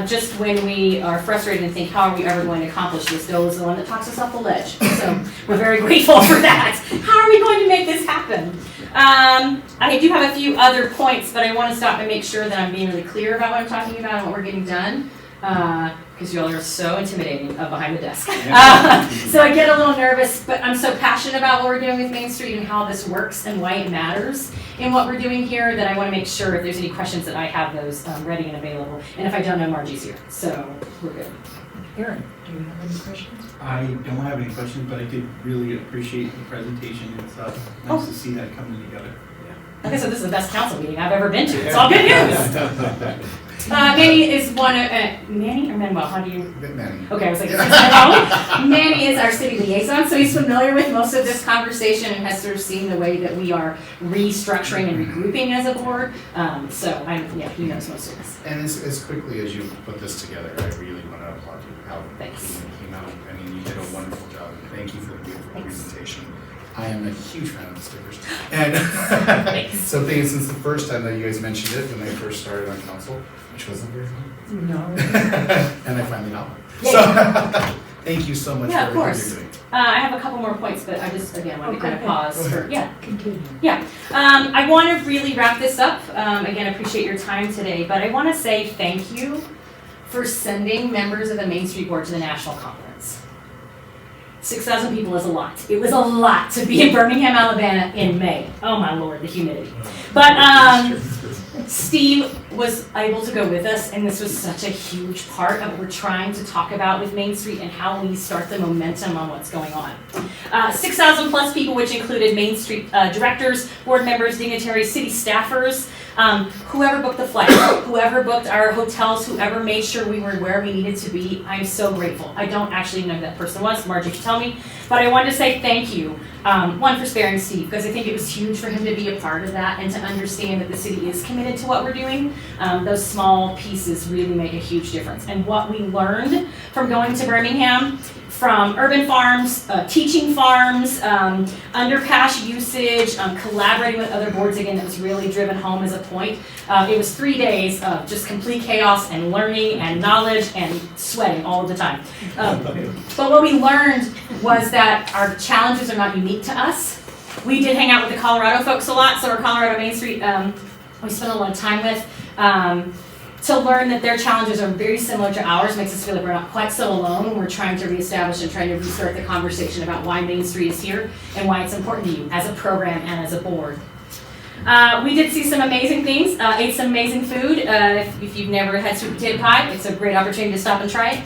just when we are frustrated and think, how are we ever going to accomplish this? DOLA is the one that talks us off the ledge, so we're very grateful for that. How are we going to make this happen? I do have a few other points, but I want to stop and make sure that I'm being really clear about what I'm talking about and what we're getting done. Because you all are so intimidating behind the desk. So I get a little nervous, but I'm so passionate about what we're doing with Main Street and how this works and why it matters in what we're doing here that I want to make sure if there's any questions that I have those ready and available. And if I don't know, Margie's here, so we're good. Aaron, do you have any questions? I don't have any questions, but I did really appreciate the presentation. It's nice to see that coming together. Like I said, this is the best council meeting I've ever been to. It's all good news. Manny is one of, Manny or Manuel, how do you? Manny. Okay, I was like, Manuel. Manny is our city liaison, so he's familiar with most of this conversation and has sort of seen the way that we are restructuring and regrouping as a board. He knows most of this. And as quickly as you put this together, I really want to applaud you. How Thanks. you came out. I mean, you did a wonderful job. Thank you for the beautiful presentation. I am a huge fan of the stickers. And so since the first time that you guys mentioned it, when they first started on council, which wasn't very fun. No. And I finally got one. So thank you so much for everything you're doing. I have a couple more points, but I just, again, want to kind of pause for, Continue. I want to really wrap this up. Again, appreciate your time today, but I want to say thank you for sending members of the Main Street Board to the National Conference. 6,000 people is a lot. It was a lot to be in Birmingham, Alabama in May. Oh my Lord, the humidity. But Steve was able to go with us, and this was such a huge part of what we're trying to talk about with Main Street and how we start the momentum on what's going on. 6,000 plus people, which included Main Street directors, board members, dignitaries, city staffers, Whoever booked the flights, whoever booked our hotels, whoever made sure we were where we needed to be, I'm so grateful. I don't actually know who that person was, Margie could tell me, but I wanted to say thank you. One, for sparing Steve, because I think it was huge for him to be a part of that and to understand that the city is committed to what we're doing. Those small pieces really make a huge difference. And what we learned from going to Birmingham, from urban farms, teaching farms, underpass usage, collaborating with other boards, again, that was really driven home as a point. It was 3 days of just complete chaos and learning and knowledge and sweating all of the time. But what we learned was that our challenges are not unique to us. We did hang out with the Colorado folks a lot, so our Colorado Main Street, we spent a lot of time with. To learn that their challenges are very similar to ours makes us feel like we're not quite so alone when we're trying to reestablish and trying to restart the conversation about why Main Street is here and why it's important to you as a program and as a board. We did see some amazing things, ate some amazing food. If you've never had sweet potato pie, it's a great opportunity to stop and try it.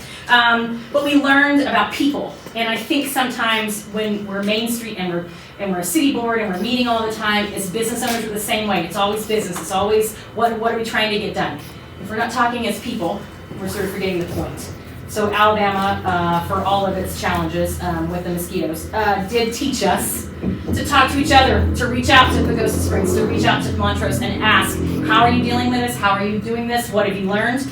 But we learned about people, and I think sometimes when we're Main Street and we're a city board and we're meeting all the time, as business owners we're the same way. It's always business. It's always what are we trying to get done. If we're not talking as people, we're sort of forgetting the point. So Alabama, for all of its challenges with the mosquitoes, did teach us to talk to each other, to reach out to Pagosa Springs, to reach out to Montrose and ask, how are you dealing with this? How are you doing this? What have you learned?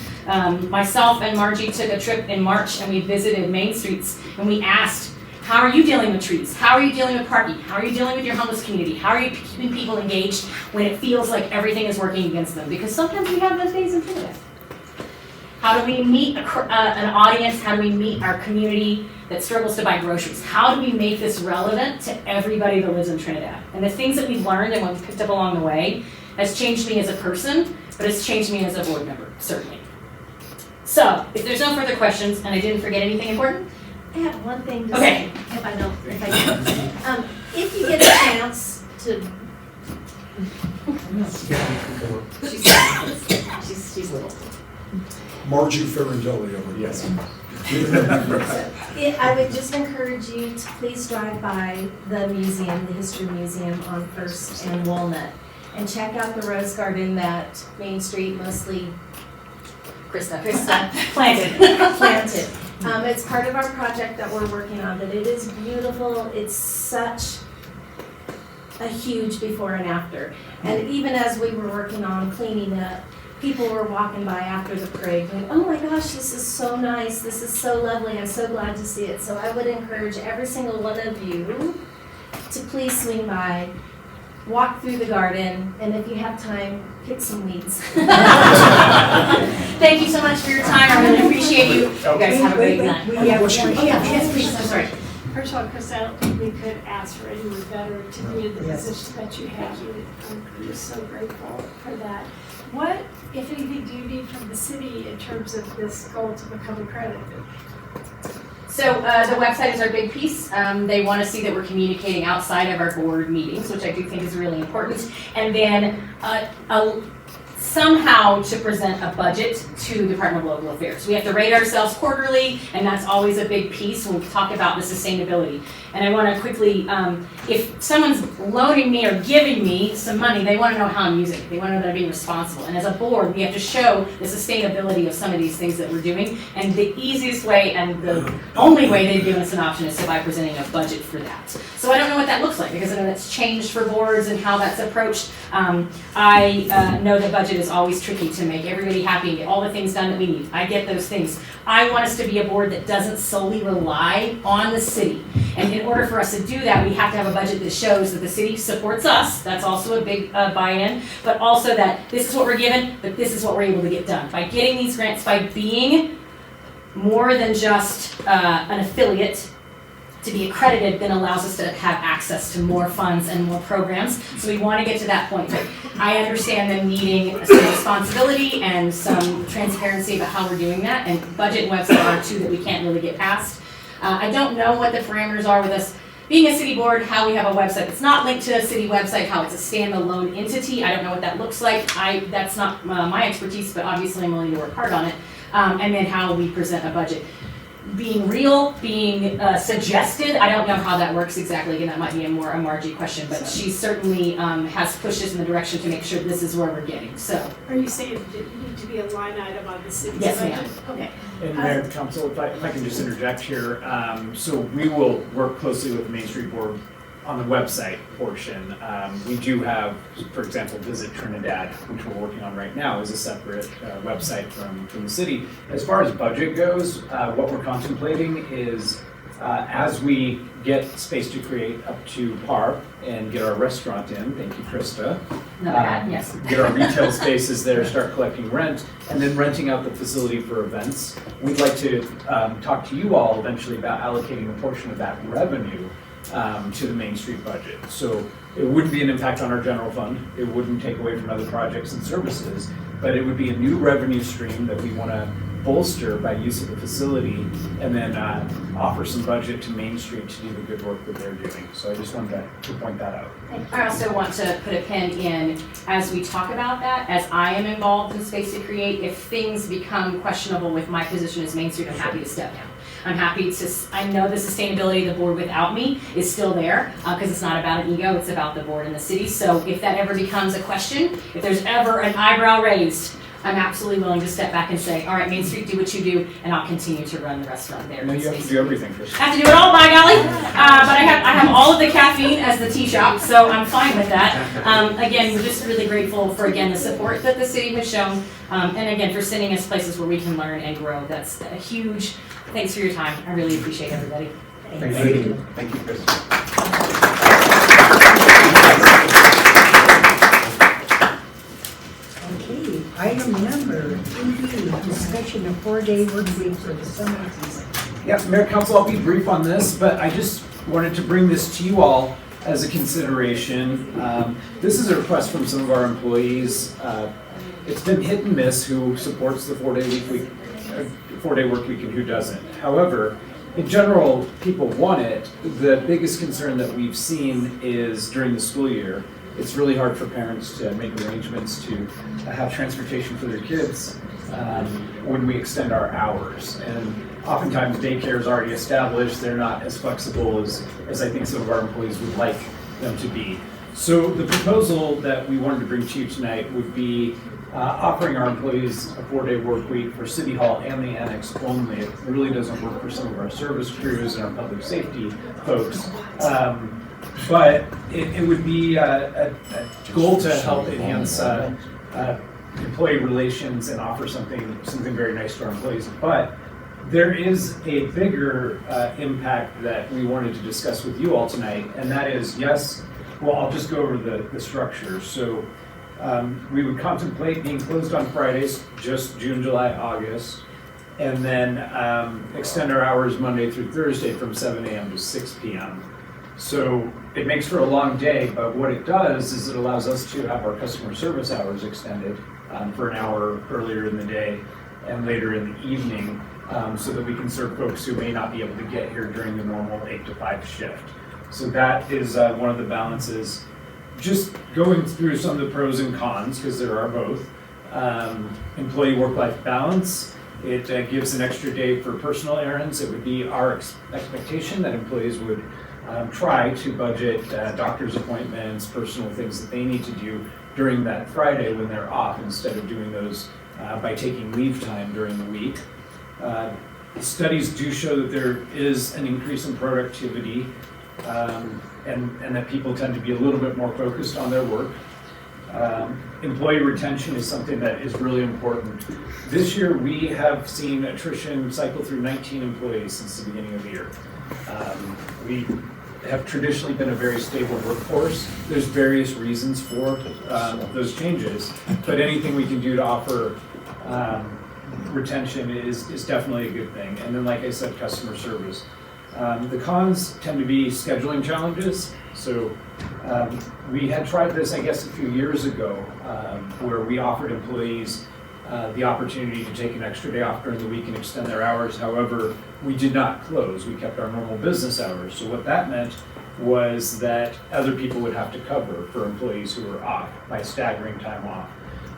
Myself and Margie took a trip in March and we visited Main Streets and we asked, how are you dealing with trees? How are you dealing with parking? How are you dealing with your homeless community? How are you keeping people engaged when it feels like everything is working against them? Because sometimes we have those days in Trinidad. How do we meet an audience? How do we meet our community that struggles to buy groceries? How do we make this relevant to everybody that lives in Trinidad? And the things that we've learned and what we've picked up along the way has changed me as a person, but it's changed me as a board member, certainly. So, if there's no further questions, and I didn't forget anything important, I have one thing to okay. say, if I can. If you get a chance to, she's little. Margie Ferrandelli over here. Yes. I would just encourage you to please drive by the museum, the History Museum on First and Walnut, and check out the rose garden that Main Street, mostly Krista planted. It's part of our project that we're working on, but it is beautiful. It's such a huge before and after. And even as we were working on cleaning up, people were walking by after the parade going, oh my gosh, this is so nice. This is so lovely. I'm so glad to see it. So I would encourage every single one of you to please swing by, walk through the garden, and if you have time, pick some weeds. Thank you so much for your time. I really appreciate you. You guys have a great night. Yes, please. I'm sorry. First of all, Chris, I don't think we could ask for anyone better to be in the position that you have. I'm just so grateful for that. What, if anything, do you need from the city in terms of this goal to become accredited? So the website is our big piece. They want to see that we're communicating outside of our board meetings, which I do think is really important. And then somehow to present a budget to the Department of Local Affairs. We have to rate ourselves quarterly, and that's always a big piece when we talk about the sustainability. And I want to quickly, if someone's loaning me or giving me some money, they want to know how I'm using it. They want to know that I'm being responsible. And as a board, we have to show the sustainability of some of these things that we're doing. And the easiest way and the only way they've given us an option is by presenting a budget for that. So I don't know what that looks like because I know that's changed for boards and how that's approached. I know the budget is always tricky to make everybody happy and get all the things done that we need. I get those things. I want us to be a board that doesn't solely rely on the city. And in order for us to do that, we have to have a budget that shows that the city supports us. That's also a big buy-in. But also that this is what we're given, but this is what we're able to get done. By getting these grants, by being more than just an affiliate, to be accredited then allows us to have access to more funds and more programs. So we want to get to that point. But I understand them needing some responsibility and some transparency about how we're doing that. And budget and website are two that we can't really get past. I don't know what the parameters are with us being a city board, how we have a website that's not linked to a city website, how it's a standalone entity. I don't know what that looks like. That's not my expertise, but obviously I'm willing to work hard on it. And then how we present a budget. being real, being suggested. I don't know how that works exactly. Again, that might be a more a Margie question, but she certainly has pushed us in the direction to make sure this is where we're getting. So, Are you saying that you need to be a line item on the city's Yes, budget? ma'am. Okay. And Mayor and Council, if I can just interject here, so we will work closely with the Main Street Board on the website portion. We do have, for example, Visit Trinidad, which we're working on right now, is a separate website from the city. As far as budget goes, what we're contemplating is as we get Space to Create up to par and get our restaurant in, thank you, Krista. no, yes. Get our retail spaces there, start collecting rent, and then renting out the facility for events. We'd like to talk to you all eventually about allocating a portion of that revenue to the Main Street budget. So it wouldn't be an impact on our general fund. It wouldn't take away from other projects and services, but it would be a new revenue stream that we want to bolster by use of the facility and then offer some budget to Main Street to do the good work that they're doing. So I just wanted to point that out. I also want to put a pin in, as we talk about that, as I am involved in Space to Create, if things become questionable with my position as Main Street, I'm happy to step down. I'm happy to, I know the sustainability of the board without me is still there, because it's not about an ego, it's about the board and the city. So if that ever becomes a question, if there's ever an eyebrow raised, I'm absolutely willing to step back and say, all right, Main Street, do what you do, and I'll continue to run the restaurant there. No, you have to do everything, Chris. I have to do it all, by golly. But I have all of the caffeine as the tea shop, so I'm fine with that. Again, we're just really grateful for, again, the support that the city has shown, and again, for sending us places where we can learn and grow. That's a huge, thanks for your time. I really appreciate everybody. Thank you. Thank you, Chris. Okay, item number 3D, discussion of 4-day work week for the summer season. Yeah, Mayor Council, I'll be brief on this, but I just wanted to bring this to you all as a consideration. This is a request from some of our employees. It's been hit and miss who supports the 4-day work week and who doesn't. However, in general, people want it. The biggest concern that we've seen is during the school year. It's really hard for parents to make arrangements to have transportation for their kids when we extend our hours. And oftentimes daycare is already established. They're not as flexible as I think some of our employees would like them to be. So the proposal that we wanted to bring to you tonight would be offering our employees a 4-day work week for City Hall and the Annex only. It really doesn't work for some of our service crews and our public safety folks. But it would be a goal to help enhance employee relations and offer something very nice to our employees. But there is a bigger impact that we wanted to discuss with you all tonight, and that is, yes, well, I'll just go over the structure. So we would contemplate being closed on Fridays, just June, July, August, and then extend our hours Monday through Thursday from 7 a.m. to 6 p.m. So it makes for a long day, but what it does is it allows us to have our customer service hours extended for an hour earlier in the day and later in the evening, so that we can serve folks who may not be able to get here during the normal 8 to 5 shift. So that is one of the balances. Just going through some of the pros and cons, because there are both. Employee work-life balance. It gives an extra day for personal errands. It would be our expectation that employees would try to budget doctor's appointments, personal things that they need to do during that Friday when they're off, instead of doing those by taking leave time during the week. Studies do show that there is an increase in productivity and that people tend to be a little bit more focused on their work. Employee retention is something that is really important. This year we have seen attrition cycle through 19 employees since the beginning of the year. We have traditionally been a very stable workforce. There's various reasons for those changes, but anything we can do to offer retention is definitely a good thing. And then, like I said, customer service. The cons tend to be scheduling challenges. So we had tried this, I guess, a few years ago, where we offered employees the opportunity to take an extra day off during the week and extend their hours. However, we did not close. We kept our normal business hours. So what that meant was that other people would have to cover for employees who were off by staggering time off.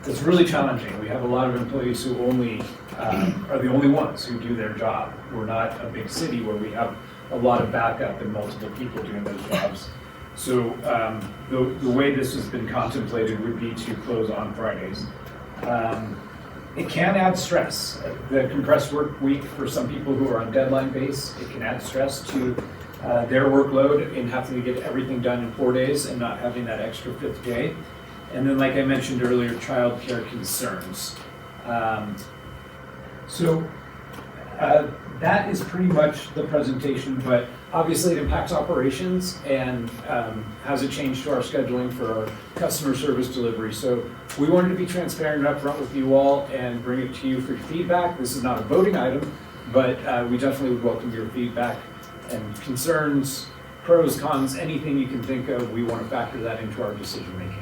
It's really challenging. We have a lot of employees who only are the only ones who do their job. We're not a big city where we have a lot of backup and multiple people doing those jobs. So the way this has been contemplated would be to close on Fridays. It can add stress. The compressed work week for some people who are on deadline base, it can add stress to their workload in having to get everything done in 4 days and not having that extra 5th day. And then, like I mentioned earlier, childcare concerns. That is pretty much the presentation, but obviously it impacts operations and has a change to our scheduling for our customer service delivery. So we wanted to be transparent and upfront with you all and bring it to you for feedback. This is not a voting item, but we definitely would welcome your feedback and concerns, pros, cons, anything you can think of. We want to factor that into our decision making.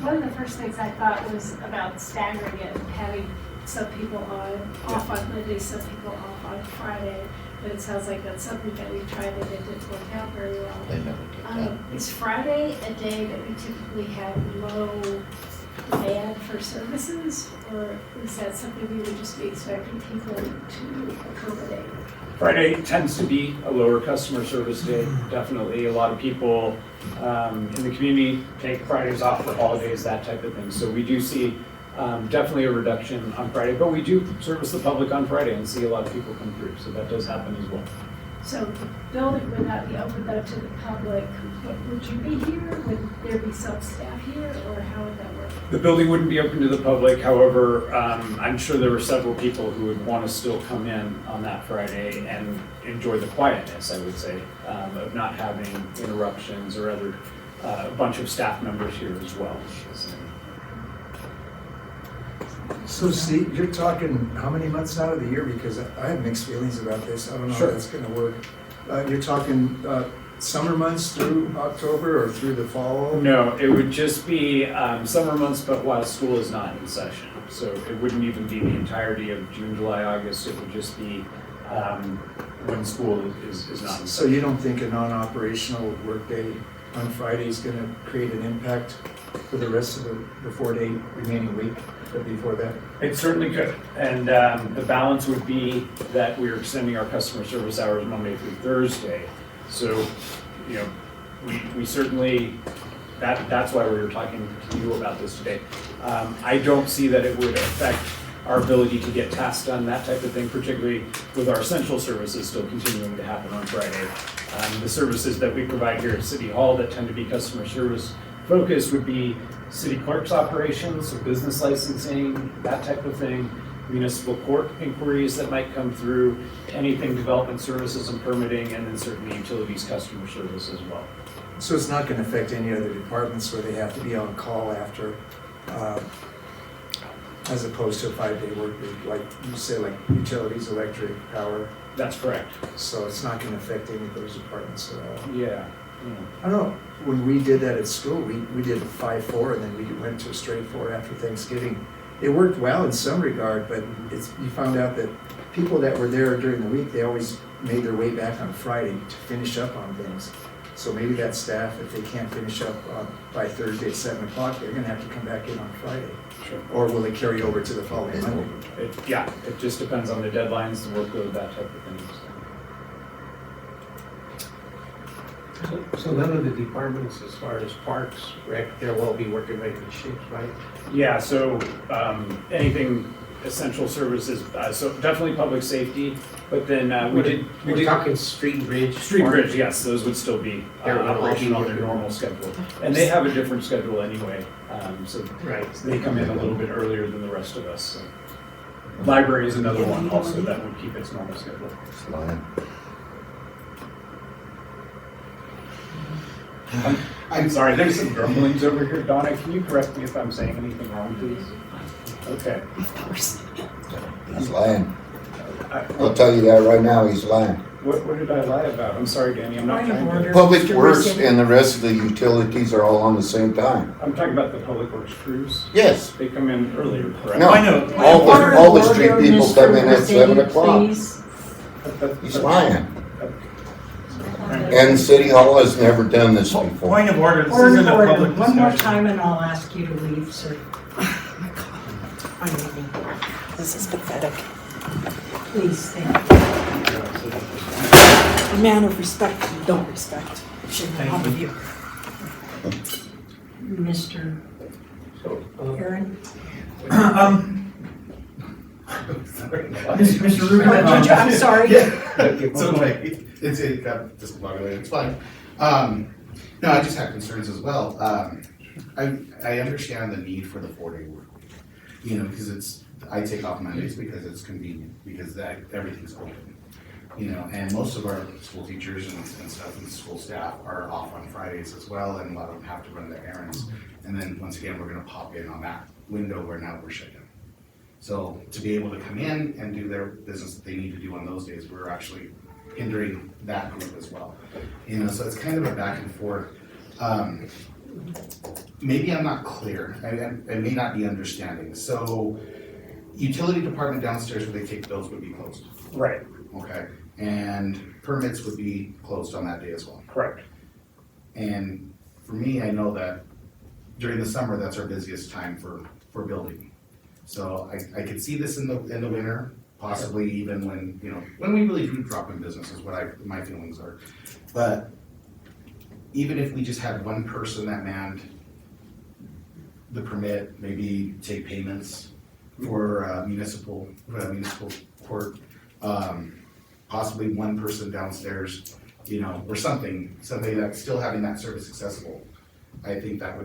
One of the first things I thought was about staggering it, having some people off on Monday, some people off on Friday. But it sounds like that's something that we tried and it didn't work out very well. They never did that. Is Friday a day that we typically have low demand for services? Or is that something we would just be expecting people to accommodate? Friday tends to be a lower customer service day, definitely. A lot of people in the community take Fridays off for holidays, that type of thing. So we do see definitely a reduction on Friday, but we do service the public on Friday and see a lot of people come through, so that does happen as well. So the building would not be open though to the public, but would you be here? Would there be some staff here, or how would that work? The building wouldn't be open to the public, however, I'm sure there were several people who would want to still come in on that Friday and enjoy the quietness, I would say, of not having interruptions or other, a bunch of staff members here as well. So Steve, you're talking how many months out of the year? Because I have mixed feelings about this. I don't know Sure. how that's gonna work. You're talking summer months through October or through the fall? No, it would just be summer months, but while school is not in session. So it wouldn't even be the entirety of June, July, August. It would just be when school is not in session. So you don't think a non-operational workday on Friday is gonna create an impact for the rest of the 4-day remaining week before that? It certainly could. And the balance would be that we're extending our customer service hours Monday through Thursday. So, you know, we certainly, that's why we were talking to you about this today. I don't see that it would affect our ability to get tasks done, that type of thing, particularly with our essential services still continuing to happen on Friday. The services that we provide here at City Hall that tend to be customer service focused would be city clerk's operations, so business licensing, that type of thing, municipal court inquiries that might come through, anything development services and permitting, and then certainly utilities customer service as well. So it's not gonna affect any other departments where they have to be on call after, as opposed to a 5-day work week, like you said, like utilities, electric, power? That's correct. So it's not gonna affect any of those departments at all? Yeah. I don't know, when we did that at school, we did 5-4 and then we went to a straight 4 after Thanksgiving. It worked well in some regard, but you found out that people that were there during the week, they always made their way back on Friday to finish up on things. So maybe that staff, if they can't finish up by Thursday at 7 o'clock, they're gonna have to come back in on Friday. Sure. Or will they carry over to the following Monday? It just depends on the deadlines, the workload, that type of thing. So none of the departments, as far as parks, rec, they'll all be working regular shifts, right? Yeah, so anything essential services, so definitely public safety, but then We're talking street and bridge. Street and bridge, yes, those would still be operational on their normal schedule. And they have a different schedule anyway, so Right. they come in a little bit earlier than the rest of us. So. Library is another one also that would keep its normal schedule. I'm sorry, there's some grumblings over here. Donna, can you correct me if I'm saying anything wrong, please? Okay. Of course. He's lying. I'll tell you that right now, he's lying. What did I lie about? I'm sorry, Danny, I'm not trying to. Public Works and the rest of the utilities are all on the same time. I'm talking about the Public Works crews. Yes. They come in earlier, correct? No, all the street people come in at 7 o'clock. He's lying. And City Hall has never done this before. Point of order, this Point isn't of a order, public one more discussion. time and I'll ask you to leave, sir. This is pathetic. Please, thank A man of respect you don't respect. Thank you. you. Mr. Aaron? Mr. Ruben, I'm sorry. It's okay. It got discombobulated. It's fine. No, I just have concerns as well. I understand the need for the 4-day work. You know, because I take off Mondays because it's convenient, because everything's open. You know, and most of our school teachers and stuff and school staff are off on Fridays as well, and a lot of them have to run their errands. And then once again, we're gonna pop in on that window where now we're shut down. So to be able to come in and do their business that they need to do on those days, we're actually hindering that group as well. You know, so it's kind of a back and forth. Maybe I'm not clear. I may not be understanding. So utility department downstairs where they take bills would be closed. Right, Okay. And permits would be closed on that day as well. correct. And for me, I know that during the summer, that's our busiest time for building. So I could see this in the winter, possibly even when, you know, when we really do drop in business is what my feelings are. But even if we just had one person that manned the permit, maybe take payments for municipal court, possibly one person downstairs, you know, or somebody that's still having that service accessible. I think that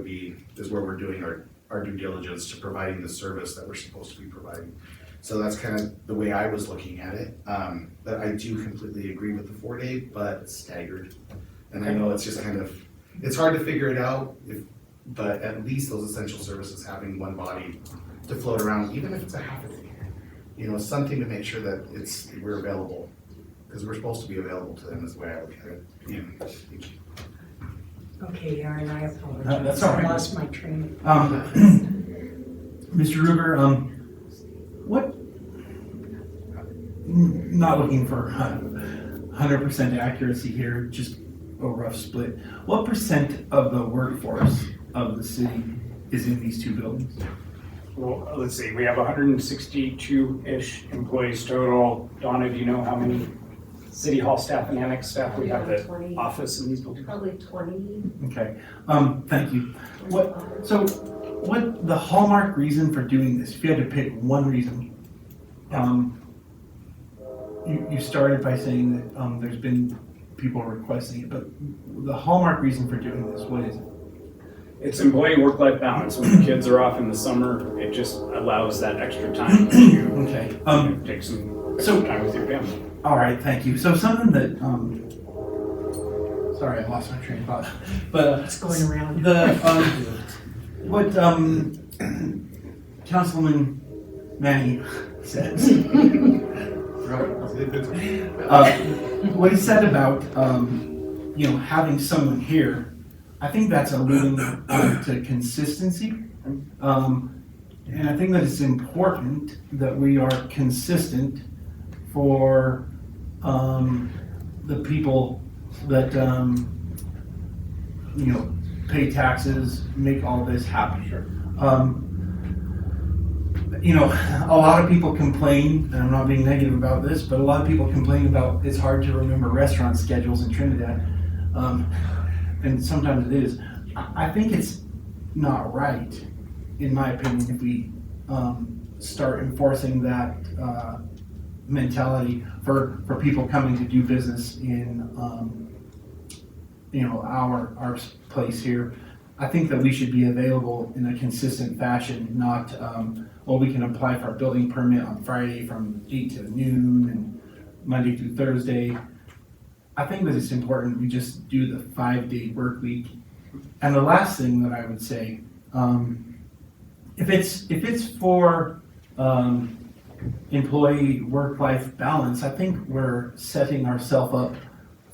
is where we're doing our due diligence to providing the service that we're supposed to be providing. So that's kind of the way I was looking at it. But I do completely agree with the 4-day, but staggered. And I know it's just it's hard to figure it out, but at least those essential services having one body to float around, even if it's a half a day. You know, something to make sure that we're available, because we're supposed to be available to them is the way I look at it. You know, thank you. Okay, Aaron, I apologize. No, that's all right. I lost my train. Mr. Ruger, not looking for 100% accuracy here, just a rough split. What percent of the workforce of the city is in these two buildings? Well, let's see, we have 162-ish employees total. Donna, do you know how many city hall staff and annex staff we have at 20. office in these buildings? Probably 20. Okay, thank you. What the hallmark reason for doing this, if you had to pick one reason, you started by saying that there's been people requesting it, but the hallmark reason for doing this, what is it? It's employee work-life balance. When the kids are off in the summer, it just allows that extra time to Okay. take some extra time with your family. All right, thank you. So something that, sorry, I lost my train of thought, but It's going around. what Councilman Manny says. What he said about having someone here, I think that's alluding to consistency. And I think that it's important that we are consistent for the people that pay taxes, make all this happen. A lot of people complain, and I'm not being negative about this, but a lot of people complain about it's hard to remember restaurant schedules in Trinidad. And sometimes it is. I think it's not right, in my opinion, if we start enforcing that mentality for people coming to do business in our place here. I think that we should be available in a consistent fashion, not we can apply for a building permit on Friday from 8 to noon and Monday through Thursday. I think that it's important we just do the 5-day work week. And the last thing that I would say, if it's for employee work-life balance, I think we're setting ourselves up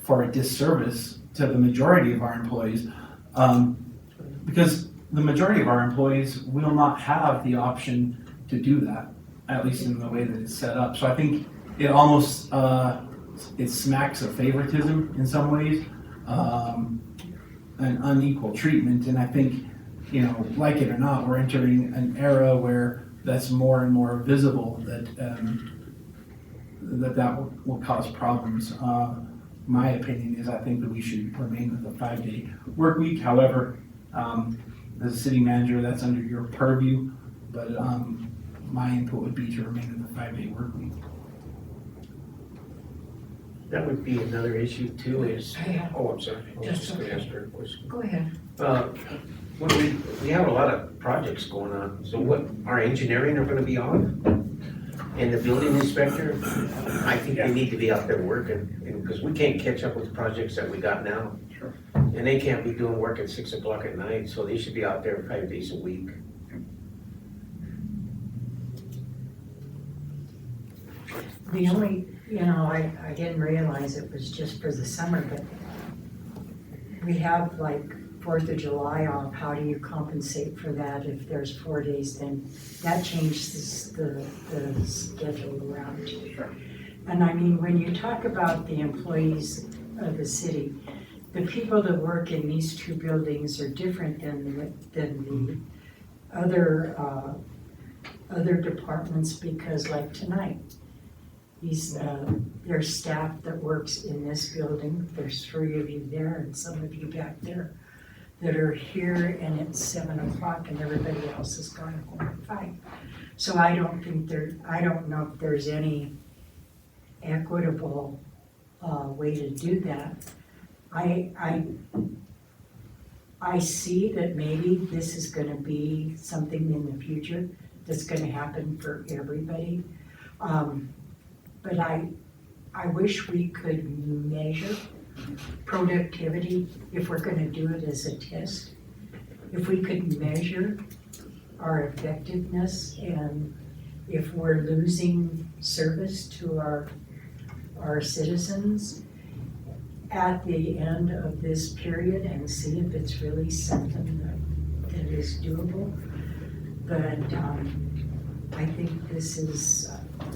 for a disservice to the majority of our employees, because the majority of our employees will not have the option to do that, at least in the way that it's set up. So I think it almost it smacks of favoritism in some ways, an unequal treatment, and I think, you know, like it or not, we're entering an era where that's more and more visible that that will cause problems. My opinion is I think that we should remain with a 5-day work week. However, as a city manager, that's under your purview, but my input would be to remain with a 5-day work week. That would be another issue too is, oh, I'm sorry. I was That's just gonna okay. ask her a question. Go ahead. When we have a lot of projects going on, so what, our engineering are gonna be on? And the building inspector, I think they need to be out there working, because we can't catch up with projects that we got now. Sure. And they can't be doing work at 6 o'clock at night, so they should be out there 5 days a week. The only, you know, I didn't realize it was just for the summer, but we have like 4th of July off. How do you compensate for that? If there's 4 days, then that changes the schedule around. Sure. And I mean, when you talk about the employees of the city, the people that work in these two buildings are different than the other departments, because like tonight, there's staff that works in this building. There's 3 of you there and some of you back there that are here, and it's 7 o'clock and everybody else has gone home at 5. So I don't know if there's any equitable way to do that. I see that maybe this is gonna be something in the future that's gonna happen for everybody. But I wish we could measure productivity if we're gonna do it as a test. If we could measure our effectiveness and if we're losing service to our citizens at the end of this period, and see if it's really something that is doable. But I think this is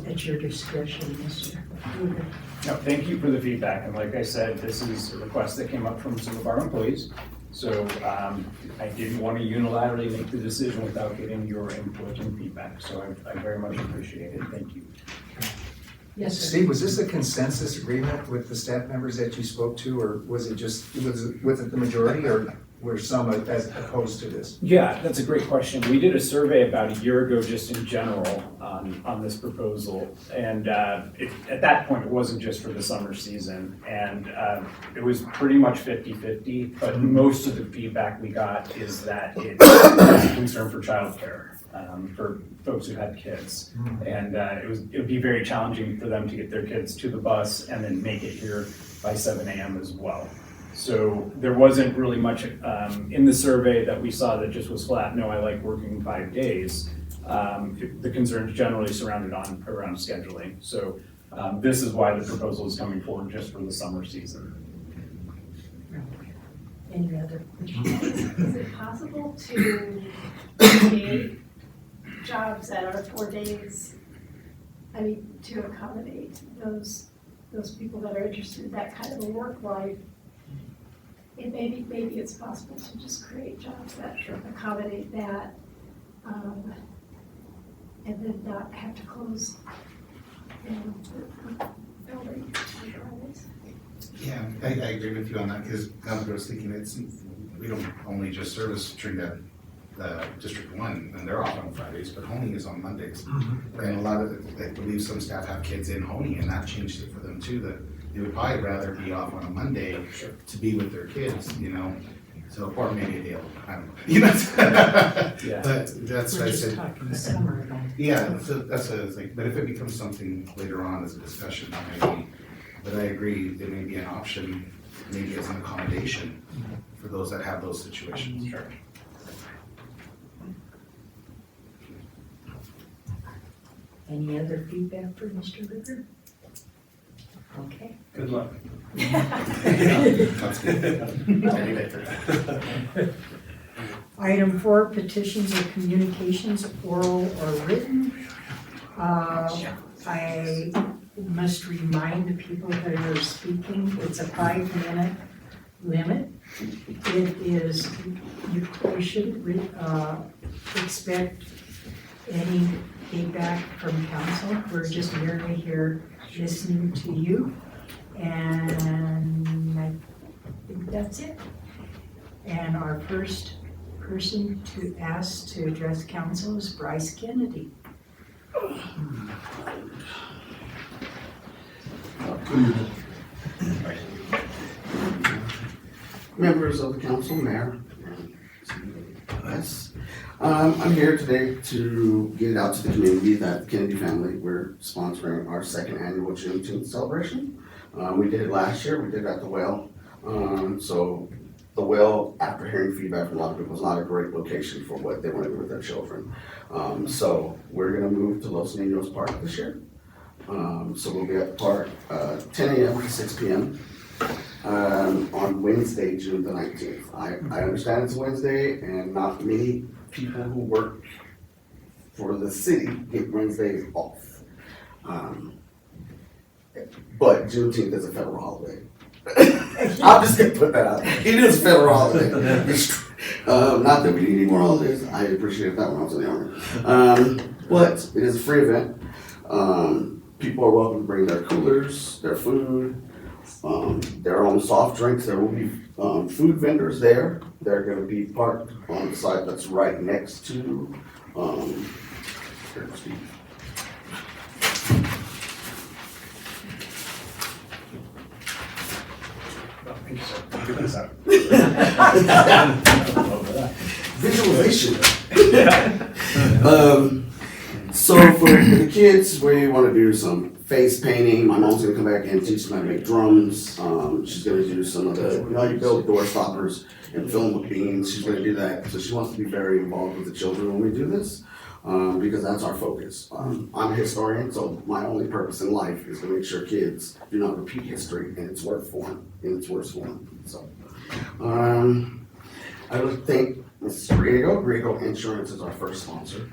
at your discretion, Mr. Lugar. No, thank you for the feedback, and like I said, this is a request that came up from some of our employees. So I didn't want to unilaterally make the decision without getting your input and feedback, so I very much appreciate it, thank you. Yes, sir. Steve, was this a consensus agreement with the staff members that you spoke to, or was it the majority, or were some as opposed to this? Yeah, that's a great question. We did a survey about a year ago just in general on this proposal. And at that point, it wasn't just for the summer season. And it was pretty much 50-50, but most of the feedback we got is that it's a concern for childcare, for folks who had kids. And it would be very challenging for them to get their kids to the bus and then make it here by 7 a.m. as well. So there wasn't really much in the survey that we saw that just was flat, no, I like working 5 days. The concerns generally surrounded around scheduling. So this is why the proposal is coming forward just for the summer season. Any other questions? Is it possible to create jobs that are 4 days, I mean, to accommodate those people that are interested in that kind of a work life? And maybe it's possible to just create jobs that accommodate that, and then not have to close the building. Yeah, I agree with you on that, because I was thinking we don't only just service Trinidad District 1, and they're off on Fridays, but Honey is on Mondays. And a lot of, I believe some staff have kids in Honey, and that changed it for them too, that they would probably rather be off on a Monday to be with their kids, you know? So, or maybe a day, I don't know. You know? Yeah. But that's what I We're just said. talking summer though. Yeah, so that's what I was like, but if it becomes something later on as a discussion, that may be, but I agree, there may be an option, maybe as an accommodation for those that have those situations. Sure. Any other feedback for Mr. Lugar? Okay. Good luck. That's good. Item 4, petitions or communications, oral or written. must remind the people that are speaking, it's a 5-minute limit. It is, you shouldn't expect any feedback from council. We're just merely here listening to you. And I think that's it. And our first person to ask to address council is Bryce Kennedy. Members of the council, mayor, yes. I'm here today to get it out to the community that the Kennedy family, we're sponsoring our second annual Juneteenth celebration. We did it last year, we did it at the well. So the well, after hearing feedback from a lot of people, was not a great location for what they want to do with their children. So we're gonna move to Los Niños Park this year. So we'll be at the park 10 a.m. to 6 p.m. On Wednesday, June the 19th. I understand it's Wednesday and not many people who work for the city get Wednesdays off. But Juneteenth is a federal holiday. I'm just gonna put that out. It is a federal holiday. Not that we need any more holidays. I appreciated that when I was in the army. But it is a free event. People are welcome to bring their coolers, their food, their own soft drinks. There will be food vendors there. They're going to be parked on the site that's right next to. Thank you, sir. Get this out. Visualization. So for the kids, we want to do some face painting. My mom's gonna come back and teach them how to make drums. She's gonna do some of the, you know, you build door stoppers and fill them with beans. She's gonna do that. So she wants to be very involved with the children when we do this, because that's our focus. I'm a historian, so my only purpose in life is to make sure kids do not repeat history in its worst form. So, I would thank Mrs. Griego Insurance is our first sponsor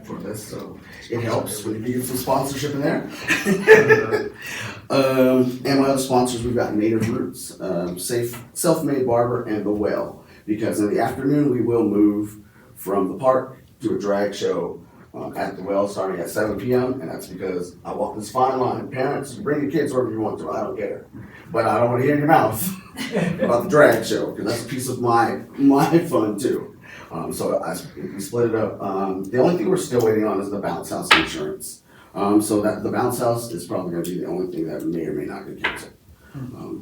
for this, so it helps when you get some sponsorship in there. And my other sponsors, we've got Native Roots, Self-Made Barber, and The Well, because in the afternoon we will move from the park to a drag show at The Well starting at 7 p.m. and that's because I walk this fine line. Parents, bring your kids wherever you want to, I don't care. But I don't want to hear in your mouth about the drag show, because that's a piece of my fun too. So we split it up. The only thing we're still waiting on is the bounce house insurance. So that the bounce house is probably going to be the only thing that may or may not get canceled.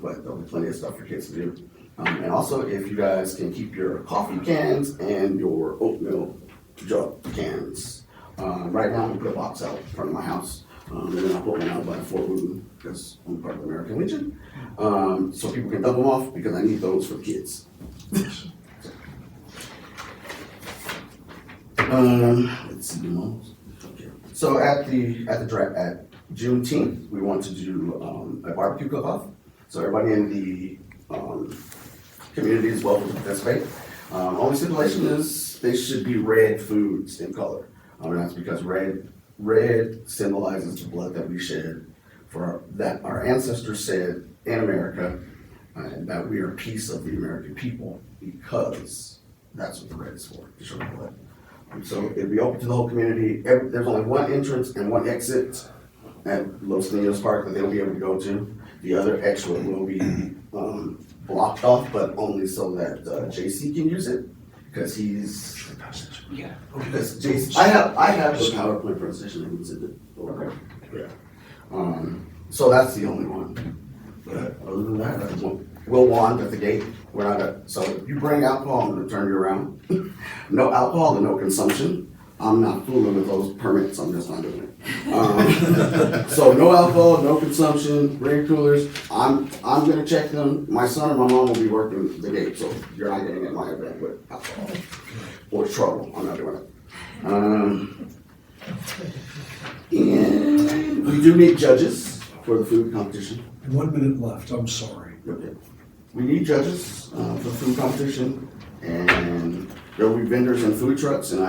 But there'll be plenty of stuff for kids to do. And also, if you guys can keep your coffee cans and your oatmeal jug cans. Right now, we put a box out in front of my house. And then I put one out by Fort Wooten because I'm part of the American Legion. So people can dump them off because I need those for the kids. Let's see, okay. So at Juneteenth, we want to do a barbecue cook-off. So everybody in the community is welcome to participate. Only stipulation is they should be red foods in color. And that's because red symbolizes the blood that we shed that our ancestors said in America, and that we are a piece of the American people, because that's what the red is for, to show the blood. So it'll be open to the whole community. There's only one entrance and one exit at Los Niños Park that they'll be able to go to. The other exit will be blocked off, but only so that JC can use it, because he's. Yeah. Because JC, I have the PowerPoint presentation that was in it over there. Yeah. So that's the only one. But other than that, we'll wand at the gate. We're not so if you bring alcohol, I'm gonna turn you around. No alcohol and no consumption. I'm not fooling with those permits, I'm just not doing it. So no alcohol, no consumption, bring coolers. I'm gonna check them. My son and my mom will be working the gate, so you're not getting at my event with alcohol or trouble. I'm not doing it. And we do need judges for the food competition. 1 minute left, I'm sorry. Okay. We need judges for the food competition, and there will be vendors and food trucks, and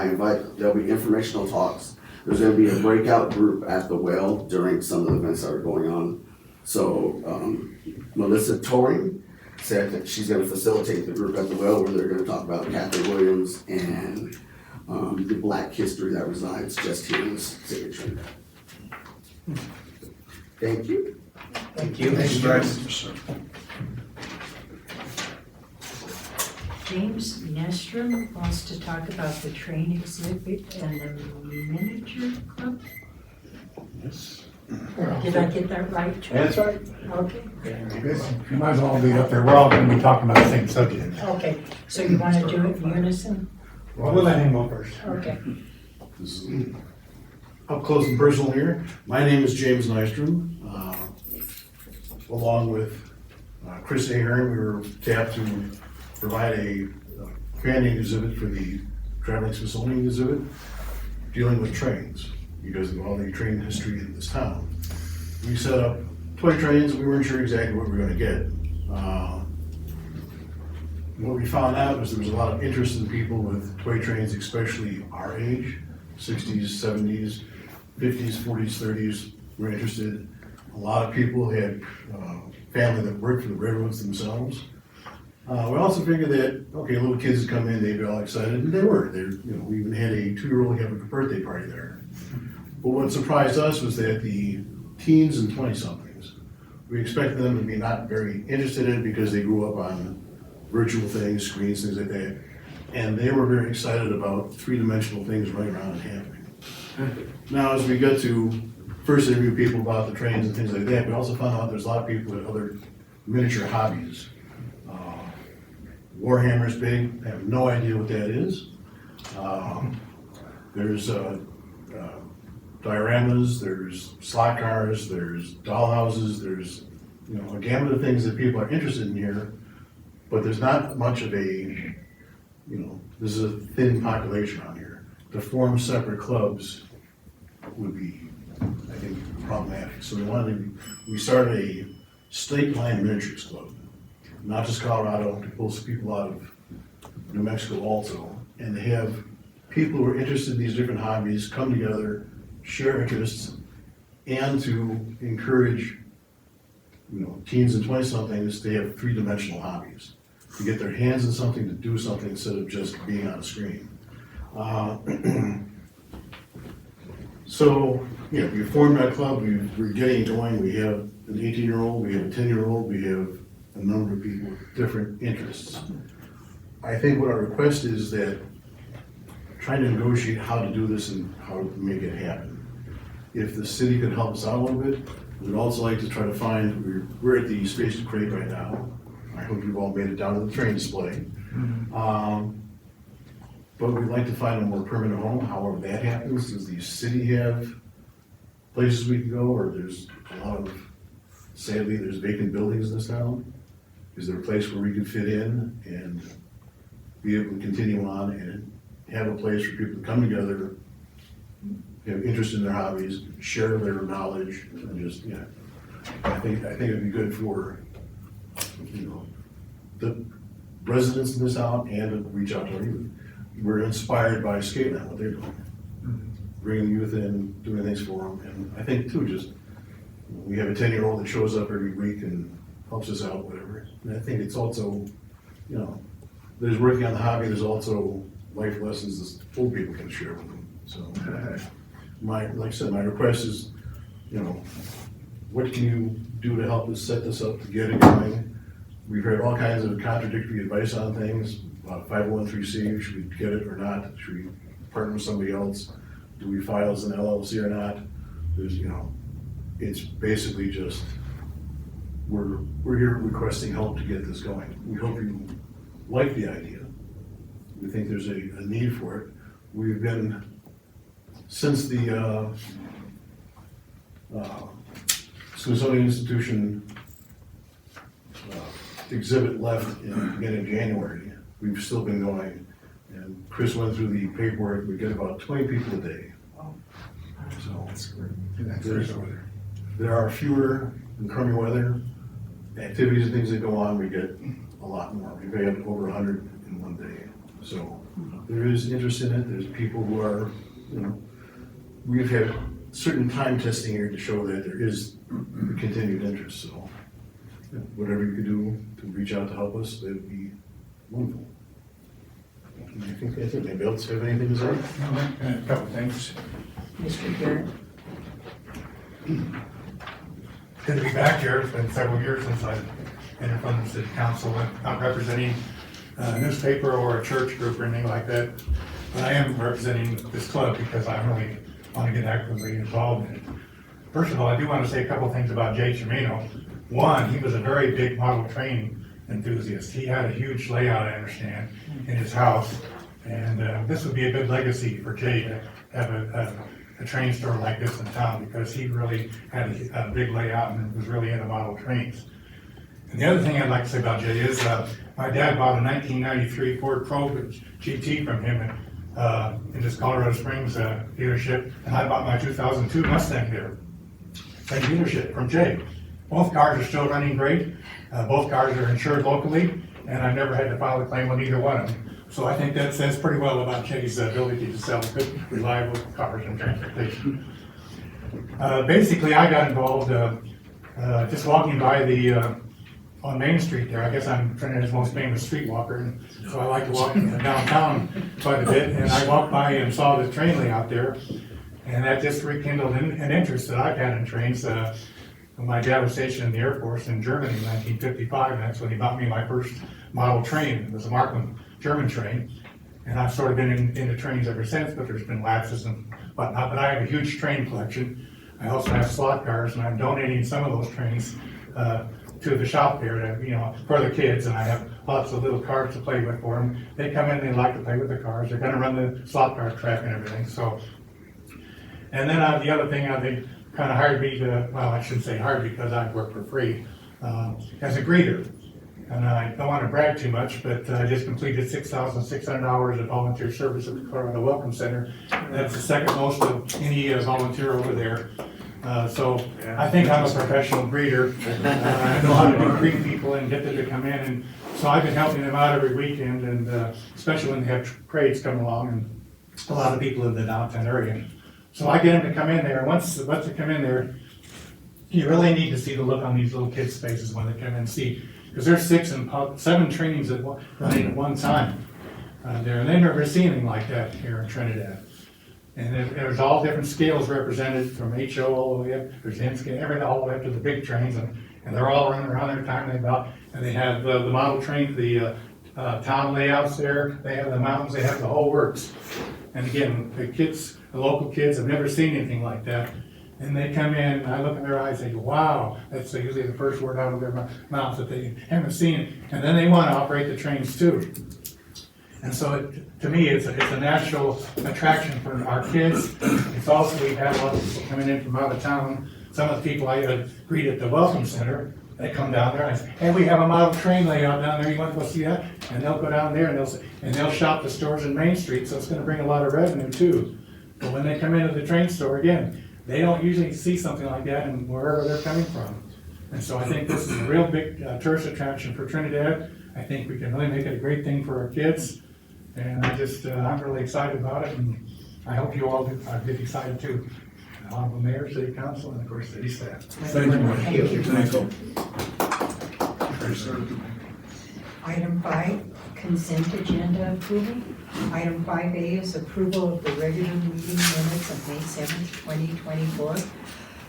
there'll be informational talks. There's gonna be a breakout group at the well during some of the events that are going on. So, Melissa Toring said that she's gonna facilitate the group at the well where they're gonna talk about Kathy Williams and the Black history that resides just here in the city of Trinidad. Thank you. Thank you. Thank you, Bryce. James Nestrom wants to talk about the train exhibit and the miniature club. Yes. Did I get that right? Chuck? That's right. Okay, You might as well be up there. We're all gonna be talking about the same subject. okay. So you want to do it in unison? Well, we'll let him go first. Okay. This is up close and personal here. My name is James Nystrom. Along with Chris Ahern, we were tapped to provide a companion exhibit for the Traveling Smithsonian exhibit dealing with trains because of all the train history in this town. We set up toy trains. We weren't sure exactly what we were going to get. What we found out was there was a lot of interest in people with toy trains, especially our age, 60s, 70s, 50s, 40s, 30s, were interested. A lot of people had family that worked for the railroads themselves. We also figured that, okay, little kids would come in, they'd be all excited, and they were. We even had a 2-year-old have a birthday party there. But what surprised us was that the teens and 20-somethings, we expected them to be not very interested in it because they grew up on virtual things, screens, things like that. And they were very excited about 3-dimensional things running around and happening. Now, as we got to first interview people about the trains and things like that, we also found out there's a lot of people with other miniature hobbies. Warhammer's big, I have no idea what that is. There's dioramas, there's slot cars, there's dollhouses, there's a gamut of things that people are interested in here, but there's not much of a, this is a thin population around here. To form separate clubs would be, I think, problematic. So we started a state line miniatures club, not just Colorado, to pull some people out of New Mexico also, and to have people who are interested in these different hobbies come together, share interests, and to encourage, teens and 20-somethings to have 3-dimensional hobbies, to get their hands in something, to do something instead of just being on a screen. So, we formed that club, we're getting going, we have an 18-year-old, we have a 10-year-old, we have a number of people with different interests. I think what our request is that trying to negotiate how to do this and how to make it happen. If the city could help us out a little bit, we'd also like to try to find, we're at the Space to Create right now. I hope you've all made it down to the train display. But we'd like to find a more permanent home, however that happens. Does the city have places we can go, or there's a lot of, sadly, there's vacant buildings in this town? Is there a place where we can fit in and be able to continue on and have a place for people to come together, have interest in their hobbies, share their knowledge, and just, I think it'd be good for, the residents in this town and to reach out to our youth. We're inspired by Skate what they're doing. Bringing youth in, doing things for them, and I think too, just, we have a 10-year-old that shows up every week and helps us out, whatever. And I think it's also, there's working on the hobby, there's also life lessons that old people can share with them. So, like I said, my request is, what can you do to help us set this up to get it going? We've heard all kinds of contradictory advice on things, about 501(c), should we get it or not? Should we partner with somebody else? Do we file as an LLC or not? There's, it's basically just, we're here requesting help to get this going. We hope you like the idea. We think there's a need for it. We've been, since the Smithsonian Institution exhibit left in the beginning of January, we've still been going. And Chris went through the paperwork. We get about 20 people a day. So that's great. There are fewer in crummy weather activities and things that go on. We get a lot more. We've had over 100 in one day. So there is interest in it. There's people who are, we've had certain time testing here to show that there is continued interest, so whatever you could do to reach out to help us, that would be wonderful. I think that's it. Anybody else have anything to say? A couple things. Mr. Garrett? Good to be back here. It's been several years since I've been in front of the city council. I'm not representing a newspaper or a church group or anything like that, but I am representing this club because I really want to get actively involved in it. First of all, I do want to say a couple things about Jay Chimino. One, he was a very big model train enthusiast. He had a huge layout, I understand, in his house. And this would be a good legacy for Jay to have a train store like this in town, because he really had a big layout and was really into model trains. And the other thing I'd like to say about Jay is my dad bought a 1993 Ford Probe GT from him in this Colorado Springs dealership, and I bought my 2002 Mustang there. Same dealership from Jay. Both cars are still running great. Both cars are insured locally, and I've never had to file a claim on either one of them. So I think that says pretty well about Jay's ability to sell good, reliable cars and transportation. Basically, I got involved just walking by on Main Street there. I guess I'm Trinidad's most famous streetwalker, and so I like to walk downtown quite a bit. And I walked by and saw the train layout there, and that just rekindled an interest that I've had in trains. My dad was stationed in the Air Force in Germany in 1955, and that's when he bought me my first model train. It was a Markman German train, and I've sort of been into trains ever since, but there's been lapses and whatnot. But I have a huge train collection. I also have slot cars, and I'm donating some of those trains to the shop there, for the kids, and I have lots of little cars to play with for them. They come in, they like to play with the cars. They're going to run the slot car track and everything. So, and then the other thing, they kind of hired me to, well, I shouldn't say hired, because I work for free as a greeter. And I don't want to brag too much, but I just completed 6,600 hours of volunteer service at the Colorado Welcome Center. That's the second most of any volunteer over there. So I think I'm a professional greeter. I know how to greet people and get them to come in. And so I've been helping them out every weekend, and especially when they have parades come along, and a lot of people in the downtown area. So I get them to come in there. Once they come in there, you really need to see the look on these little kids' faces when they come in and see. Because there's 6 and 7 trainings running at one time there, and they've never seen anything like that here in Trinidad. And there's all different scales represented, from HO all the way up. There's N scale, everything all the way up to the big trains, and they're all running around every time they go. And they have the model train, the town layouts there. They have the mountains. They have the whole works. And again, the local kids have never seen anything like that. And they come in, and I look in their eyes, and they go, wow. That's usually the first word out of their mouth, that they haven't seen it. And then they want to operate the trains too. And so to me, it's a natural attraction for our kids. It's also, we've had a lot of people coming in from out of town. Some of the people I greet at the Welcome Center, they come down there and I say, hey, we have a model train layout down there, you want to go see that? And they'll go down there and they'll shop the stores in Main Street, so it's going to bring a lot of revenue too. But when they come into the train store, again, they don't usually see something like that in wherever they're coming from. And so I think this is a real big tourist attraction for Trinidad. I think we can really make it a great thing for our kids. And I'm really excited about it, and I hope you all get excited too. Honorable Mayor, City Council, and of course, city staff. Thank you, Mike. Thank you. Item 5, consent agenda approval. Item 5A is approval of the regular meeting minutes of May 7th, 2024.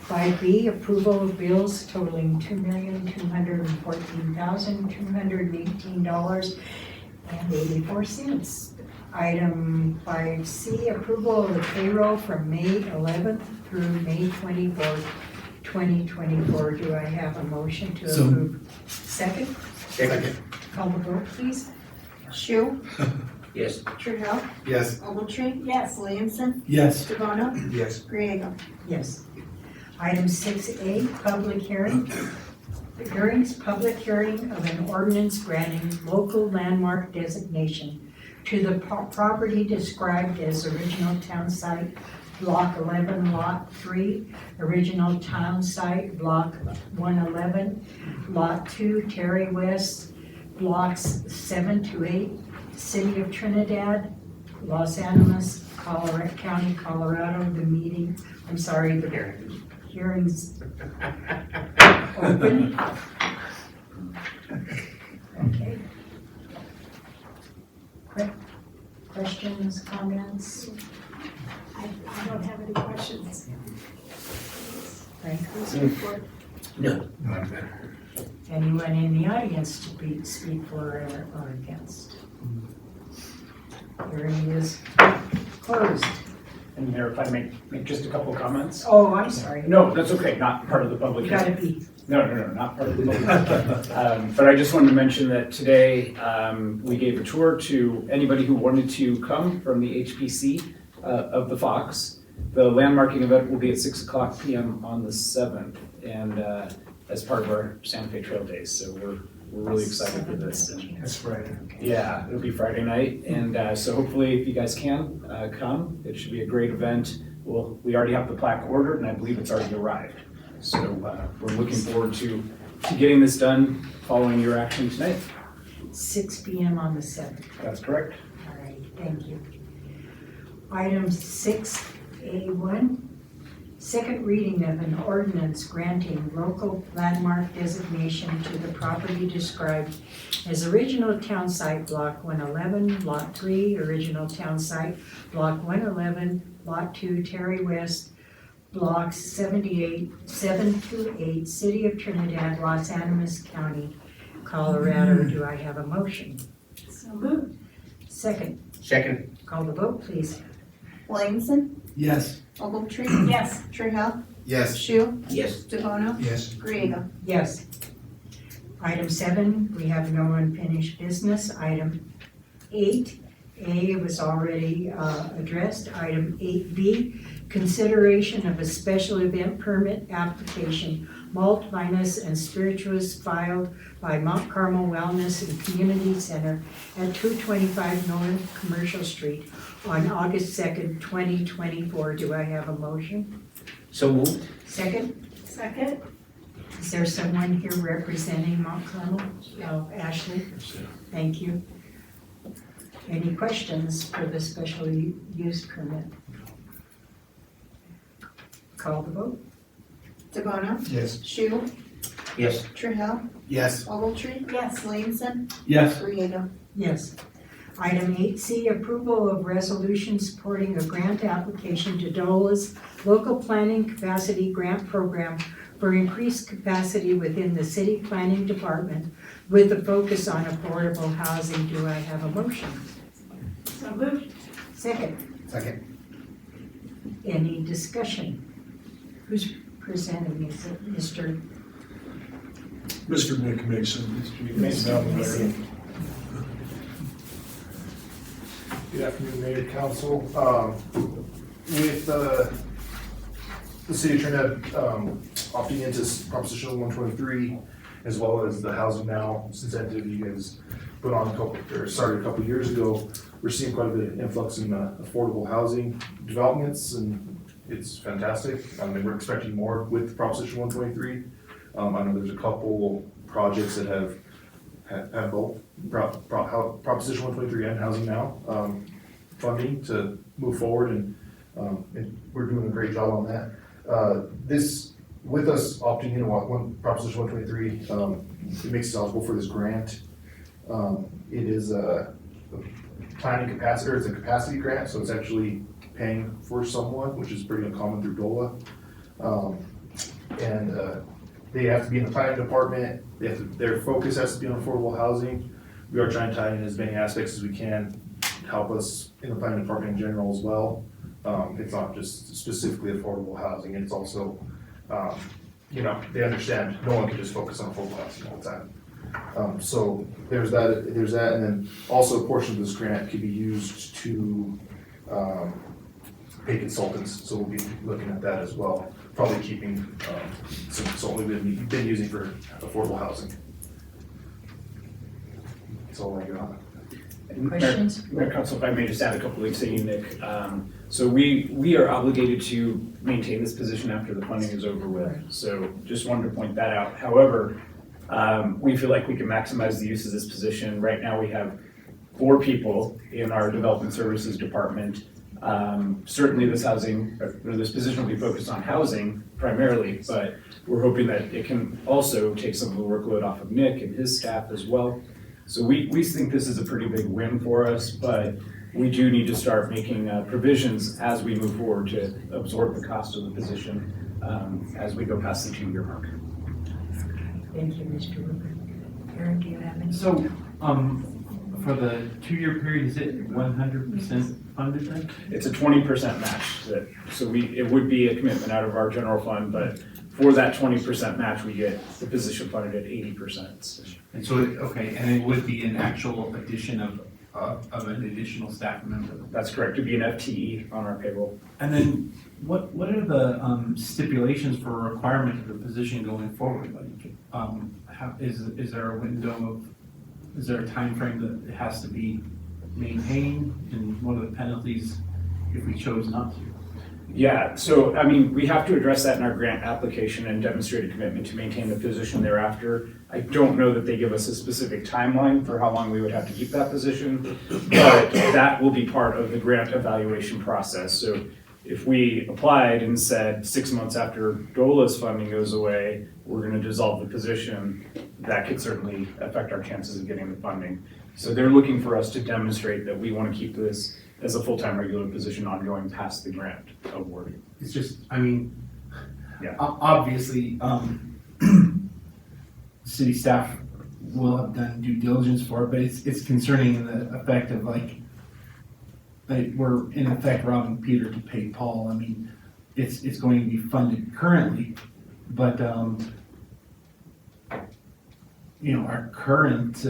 5B, approval of bills totaling $2,214,218.84. Item 5C, approval of the payroll from May 11th through May 24th, 2024. Do I have a motion to approve? Second? Second. Call the vote, please. Shu? Yes. Trudell? Yes. Ogletree? Yes. Williamson? Yes. Devono? Yes. Griego? Yes. Item 6A, public hearing. Public hearing of an ordinance granting local landmark designation to the property described as original town site, Block 11, Lot 3, original town site, Block 111, Lot 2, Terry West, Blocks 7 to 8, City of Trinidad, Los Animas, County, Colorado. The hearings open. Okay. Questions, comments? I don't have any questions. Frank? No. Anyone in the audience to speak for or against? Hearing is closed. And Mayor, if I make just a couple comments? Oh, I'm sorry. No, that's okay, not part of the public You hearing. gotta be. No, not part of the public. But I just wanted to mention that today, we gave a tour to anybody who wanted to come from the HPC of the Fox. The landmarking event will be at 6:00 p.m. on the 7th, and as part of our Santa Fe Trail Days, so we're really excited for this. That's Friday. Yeah, it'll be Friday night, and so hopefully if you guys can come, it should be a great event. We already have the plaque ordered, and I believe it's already arrived. So we're looking forward to getting this done following your action tonight. 6 p.m. on the 7th. That's correct. All right, thank you. Item 6A1, second reading of an ordinance granting local landmark designation to the property described as original town site block 111, lot 3, original town site block 111, lot 2, Terry West, blocks 78, 7 through 8, City of Trinidad, Los Animas County, Colorado. Do I have a motion? So moved. Second. Second. Call the vote, please. Williamson, Yes. Ogletree. Yes. Treehouse, Yes. Shu, Yes. DeBono, Yes. Griego. Yes. Item 7, we have no unfinished business. Item 8A was already addressed. Item 8B, consideration of a special event permit application, malt, vinous, and spirituous filed by Mount Carmel Wellness and Community Center at 225 North Commercial Street on August 2nd, 2024. Do I have a motion? So moved. Second? Second? Is there someone here representing Mount Carmel? Oh, Ashley? Thank you. Any questions for the special use permit? Call the vote. DeBono, Yes. Shu, Yes. Treehouse, Yes. Ogletree. Yes. Williamson, Yes. Griego. Yes. Item 8C, approval of resolution supporting a grant application to DOLA's Local Planning Capacity Grant Program for increased capacity within the City Planning Department with a focus on affordable housing. Do I have a motion? So moved. Second. Second. Any discussion? Who's presenting? Is it Mr. Mr. Nick Mason. Mason? Good afternoon, Mayor, Council. With the City of Trinidad opting into Proposition 123, as well as the Housing Now incentive you guys put on started a couple years ago, we're seeing quite a bit of influx in affordable housing developments, and it's fantastic. I mean, we're expecting more with Proposition 123. I know there's a couple projects that have both Proposition 123 and Housing Now funding to move forward, and we're doing a great job on that. With us opting in on Proposition 123, it makes us eligible for this grant. It is a planning capacity, or it's a capacity grant, so it's actually paying for someone, which is pretty uncommon through DOLA. They have to be in the planning department. Their focus has to be on affordable housing. We are trying to tie in as many aspects as we can to help us in the planning department in general as well. It's not just specifically affordable housing. It's also, they understand no one can just focus on affordable housing all the time. So there's that, and then also a portion of this grant could be used to pay consultants. So we'll be looking at that as well. Probably keeping some consultant we've been using for affordable housing. That's all I got. Questions? Mayor, Council, if I may just add a couple things to you, Nick. So we are obligated to maintain this position after the funding is over with. So just wanted to point that out. However, we feel like we can maximize the use of this position. Right now we have 4 people in our development services department. Certainly this housing, or this position will be focused on housing primarily, but we're hoping that it can also take some of the workload off of Nick and his staff as well. So we think this is a pretty big win for us, but we do need to start making provisions as we move forward to absorb the cost of the position as we go past the 2-year mark. Thank you, Mr. Rubin. Aaron, do you have any? So, for the 2-year period, is it 100% funded then? It's a 20% match, so it would be a commitment out of our general fund, but for that 20% match, we get the position funded at 80%. And so, okay, and it would be an actual addition of an additional staff member? That's correct, to be an FTE on our payroll. And then, what are the stipulations for a requirement of the position going forward? Like, is there a window of, is there a time frame that it has to be maintained, and what are the penalties if we chose not to? Yeah, so I mean, we have to address that in our grant application and demonstrate a commitment to maintain the position thereafter. I don't know that they give us a specific timeline for how long we would have to keep that position, but that will be part of the grant evaluation process. So if we applied and said 6 months after DOLA's funding goes away, we're going to dissolve the position, that could certainly affect our chances of getting the funding. So they're looking for us to demonstrate that we want to keep this as a full-time regular position ongoing past the grant award. It's just, I mean, yeah. Obviously, city staff will have done due diligence for it, but it's concerning in the effect of like we're in effect robbing Peter to pay Paul. I mean, it's going to be funded currently, but you know, our current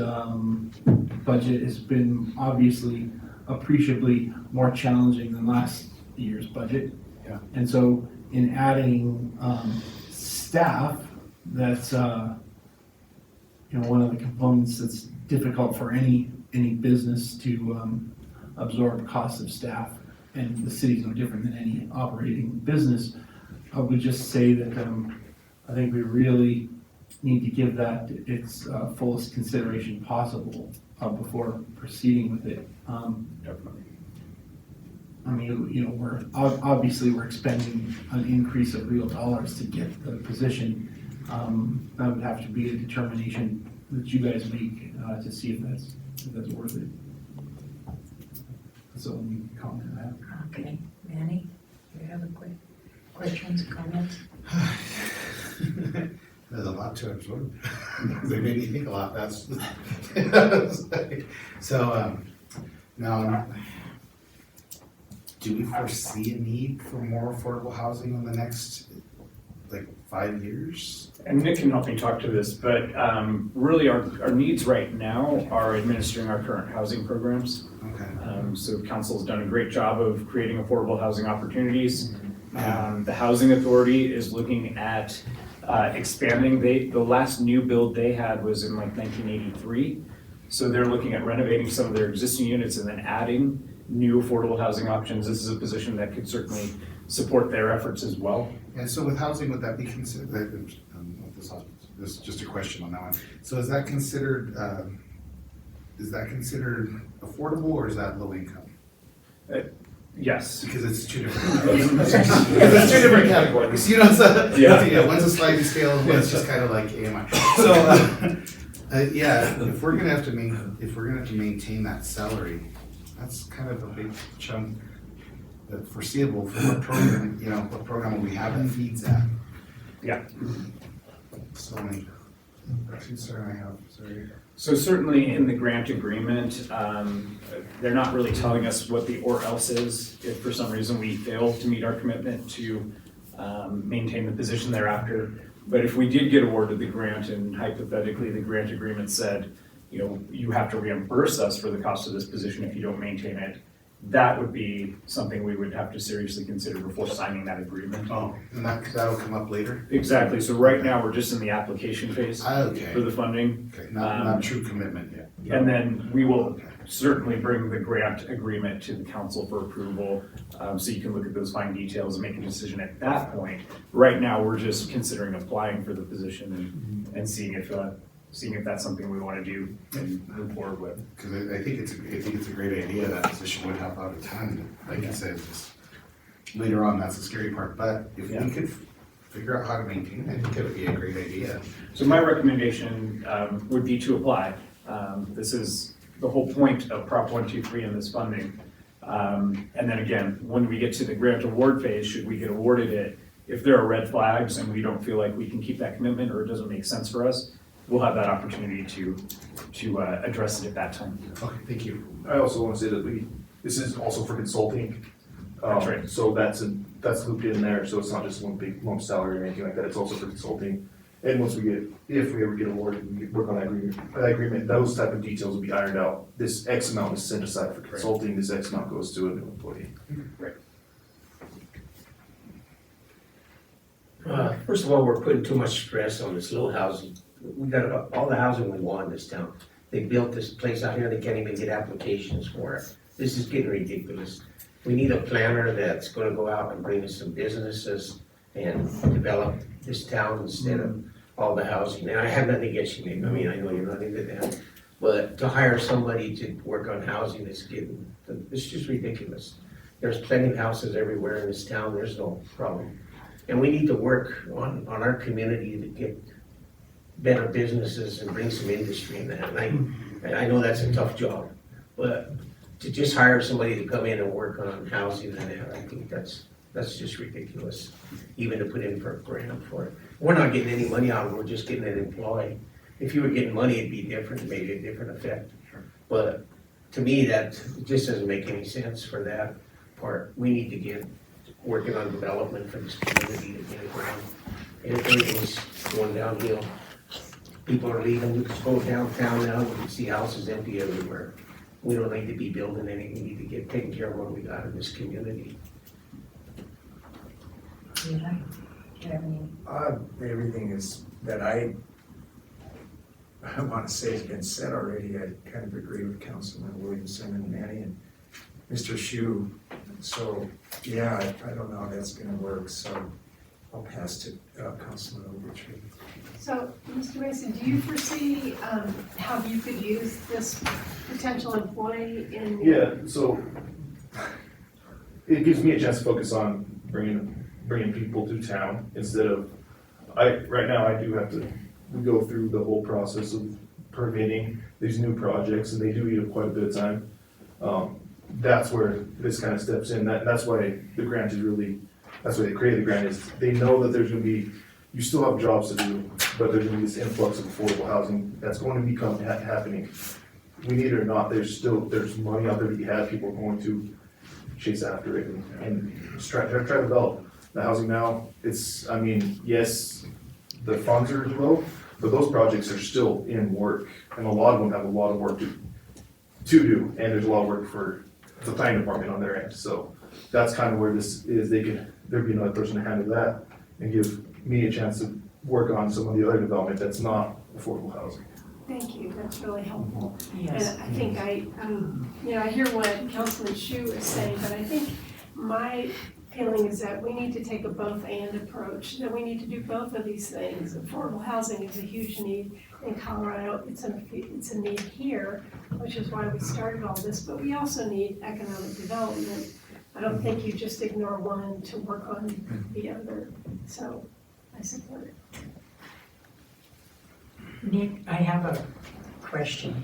budget has been obviously appreciably more challenging than last year's budget. Yeah. And so in adding staff, that's you know, one of the components that's difficult for any business to absorb costs of staff, and the city's no different than any operating business. I would just say that I think we really need to give that its fullest consideration possible before proceeding with it. Definitely. I mean, you know, we're expending an increase of real dollars to get the position. That would have to be a determination that you guys make to see if that's worth it. That's the only comment I have. Okay, Manny, do you have a quick questions, comments? There's a lot to absorb. They made me think a lot. That's so. Now, do we foresee a need for more affordable housing in the next 5 years? And Nick can help me talk to this, but really our needs right now are administering our current housing programs. Okay. So council's done a great job of creating affordable housing opportunities. The Housing Authority is looking at expanding. The last new build they had was in 1983. So they're looking at renovating some of their existing units and then adding new affordable housing options. This is a position that could certainly support their efforts as well. And so with housing, would that be considered, this is just a question on that one. So is that considered affordable, or is that low income? Yes. Because it's two different, it's two different categories, you know, so, yeah, one's a sliding scale and one's just kind of like AMI. So, yeah, if we're gonna have to maintain that salary, that's kind of a big chunk that's foreseeable for what program, you know, what program will we have that feeds that? Yeah. So many concern I have, sorry. So certainly in the grant agreement, they're not really telling us what the or else is if for some reason we fail to meet our commitment to maintain the position thereafter. But if we did get awarded the grant and hypothetically the grant agreement said, you know, you have to reimburse us for the cost of this position if you don't maintain it, that would be something we would have to seriously consider before signing that agreement. Oh, and that'll come up later? Exactly. So right now we're just in the application phase for the funding. Okay, not true commitment yet. And then we will certainly bring the grant agreement to the council for approval, so you can look at those fine details and make a decision at that point. Right now, we're just considering applying for the position and seeing if seeing if that's something we want to do and move forward with. Because I think it's a great idea. That position would help out a ton. Like you said, just later on, that's the scary part. But if we could figure out how to maintain it, I think it would be a great idea. So my recommendation would be to apply. This is the whole point of Prop 123 and this funding. And then again, when we get to the grant award phase, should we get awarded it, if there are red flags and we don't feel like we can keep that commitment or it doesn't make sense for us, we'll have that opportunity to address it at that time. Okay, thank you. I also want to say that this is also for consulting. That's right. So that's looped in there, so it's not just one big lump salary or anything like that, it's also for consulting. And once if we ever get awarded, we work on that agreement, those type of details will be ironed out. This X amount is set aside for consulting, this X amount goes to a new employee. Right. First of all, we're putting too much stress on this little housing. We got all the housing we want in this town. They built this place out here, they can't even get applications for it. This is getting ridiculous. We need a planner that's gonna go out and bring us some businesses and develop this town instead of all the housing. And I have nothing against you, Nick. I mean, I know you're not into that. But to hire somebody to work on housing is it's just ridiculous. There's plenty of houses everywhere in this town, there's no problem. And we need to work on our community to get better businesses and bring some industry in that. And I know that's a tough job, but to just hire somebody to come in and work on housing and that, I think that's just ridiculous, even to put in for a grant for it. We're not getting any money out of it, we're just getting it employed. If you were getting money, it'd be different, maybe a different effect. But to me, that just doesn't make any sense for that part. We need to get working on development for this community to get it around. And everything's going downhill. People are leaving, you can go downtown now, you can see houses empty everywhere. We don't need to be building anything, we need to get taken care of what we got in this community. Yeah. Everything is that I want to say has been said already. I kind of agree with Councilman Williamson and Manny and Mr. Shu. So, yeah, I don't know how that's gonna work, so I'll pass to Councilman Ogletree. So, Mr. Mason, do you foresee how you could use this potential employee in? Yeah, so it gives me a chance to focus on bringing people to town instead of, right now I do have to, we go through the whole process of permitting these new projects and they do eat up quite a bit of time. That's where this kind of steps in. That's why the grant is really, that's why they created the grant, is they know that there's gonna be, you still have jobs to do, but there's gonna be this influx of affordable housing that's going to become happening. We need it or not, there's money out there to be had, people are going to chase after it and just try to develop. The housing now, yes, the funds are low, but those projects are still in work, and a lot of them have a lot of work to do, and there's a lot of work for the planning department on their end. So that's kind of where this is. There'd be another person to handle that and give me a chance to work on some of the other development that's not affordable housing. Thank you, that's really helpful. Yes. And I think I hear what Councilman Shu is saying, but I think my feeling is that we need to take a both-and approach, that we need to do both of these things. Affordable housing is a huge need in Colorado. It's a need here, which is why we started all this, but we also need economic development. I don't think you just ignore one to work on the other, so I support it. Nick, I have a question.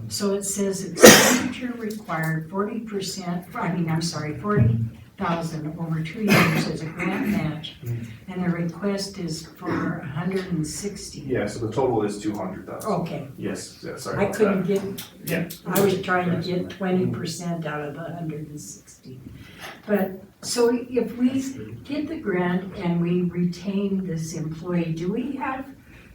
So it says expenditure required 40,000 over 2 years as a grant match, and the request is for 160. Yeah, so the total is 200,000. Okay. Yes, yeah, sorry I about couldn't that. get, I was trying to get 20% out of the 160. But, so if we get the grant and we retain this employee, do we have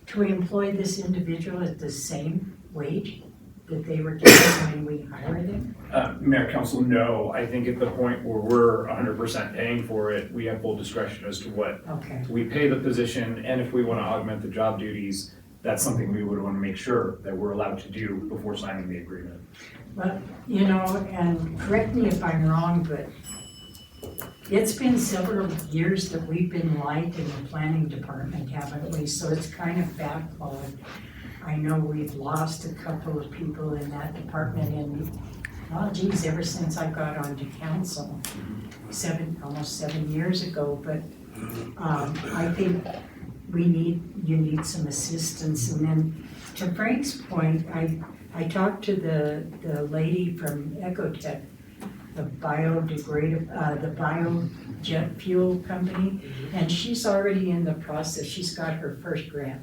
to employ this individual at the same wage that they were getting when we hire them? Mayor, Council, no. I think at the point where we're 100% paying for it, we have full discretion as to what we pay the position, and if we want to augment the job duties, that's something we would want to make sure that we're allowed to do before signing the agreement. But, and correct me if I'm wrong, but it's been several years that we've been light in the planning department, haven't we? So it's kind of backlogged. I know we've lost a couple of people in that department and, oh geez, ever since I got onto council, almost 7 years ago, but I think you need some assistance. And then to Frank's point, I talked to the lady from Ecotech, the the biojet fuel company, and she's already in the process. She's got her first grant.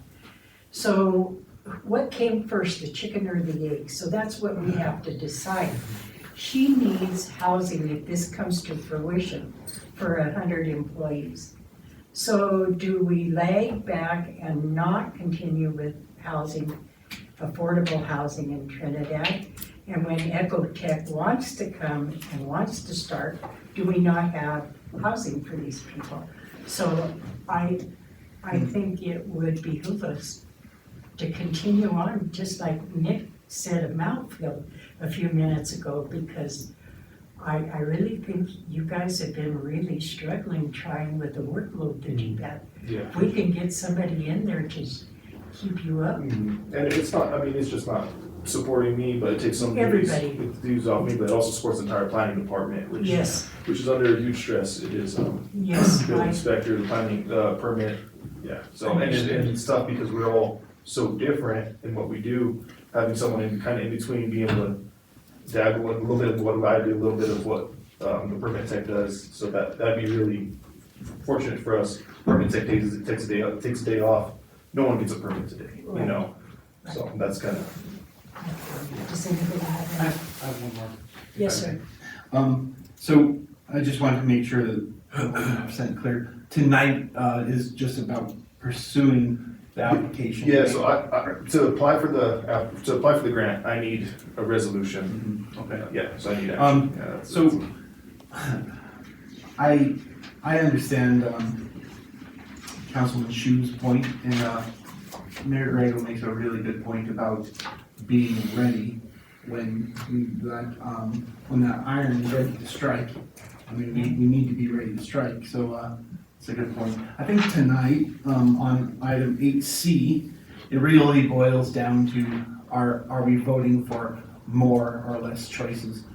So what came first, the chicken or the egg? So that's what we have to decide. She needs housing if this comes to fruition for 100 employees. So do we lag back and not continue with housing, affordable housing in Trinidad? And when Ecotech wants to come and wants to start, do we not have housing for these people? So I think it would behoove us to continue on, just like Nick said of Mountfield a few minutes ago, because I really think you guys have been really struggling trying with the workload that you've got. Yeah. If we can get somebody in there to keep you up. And it's not, I mean, it's just not supporting me, but it takes some Everybody. dues off me, but it also supports the entire planning department, which Yes. which is under huge stress. It is, Yes, building I- inspector, the planning, permit, yeah. So, and it's tough because we're all so different in what we do, having someone kind of in between, being able to dabble in a little bit of what I do, a little bit of what, the permit tech does. So that'd be really fortunate for us. Permit tech takes a day off. No one gets a permit today, you know? So that's kind of. Does anybody have any? I have one more. Yes, sir. So I just wanted to make sure that I'm 100% clear. Tonight is just about pursuing the application. Yeah, so I to apply for the grant, I need a resolution. Okay. Yeah, so I need action. Yeah, So I understand Councilman Shu's point, and Mayor Grego makes a really good point about being ready when that iron is ready to strike. I mean, we need to be ready to strike. So it's a good point. I think tonight on item 8C, it really boils down to are we voting for more or less choices?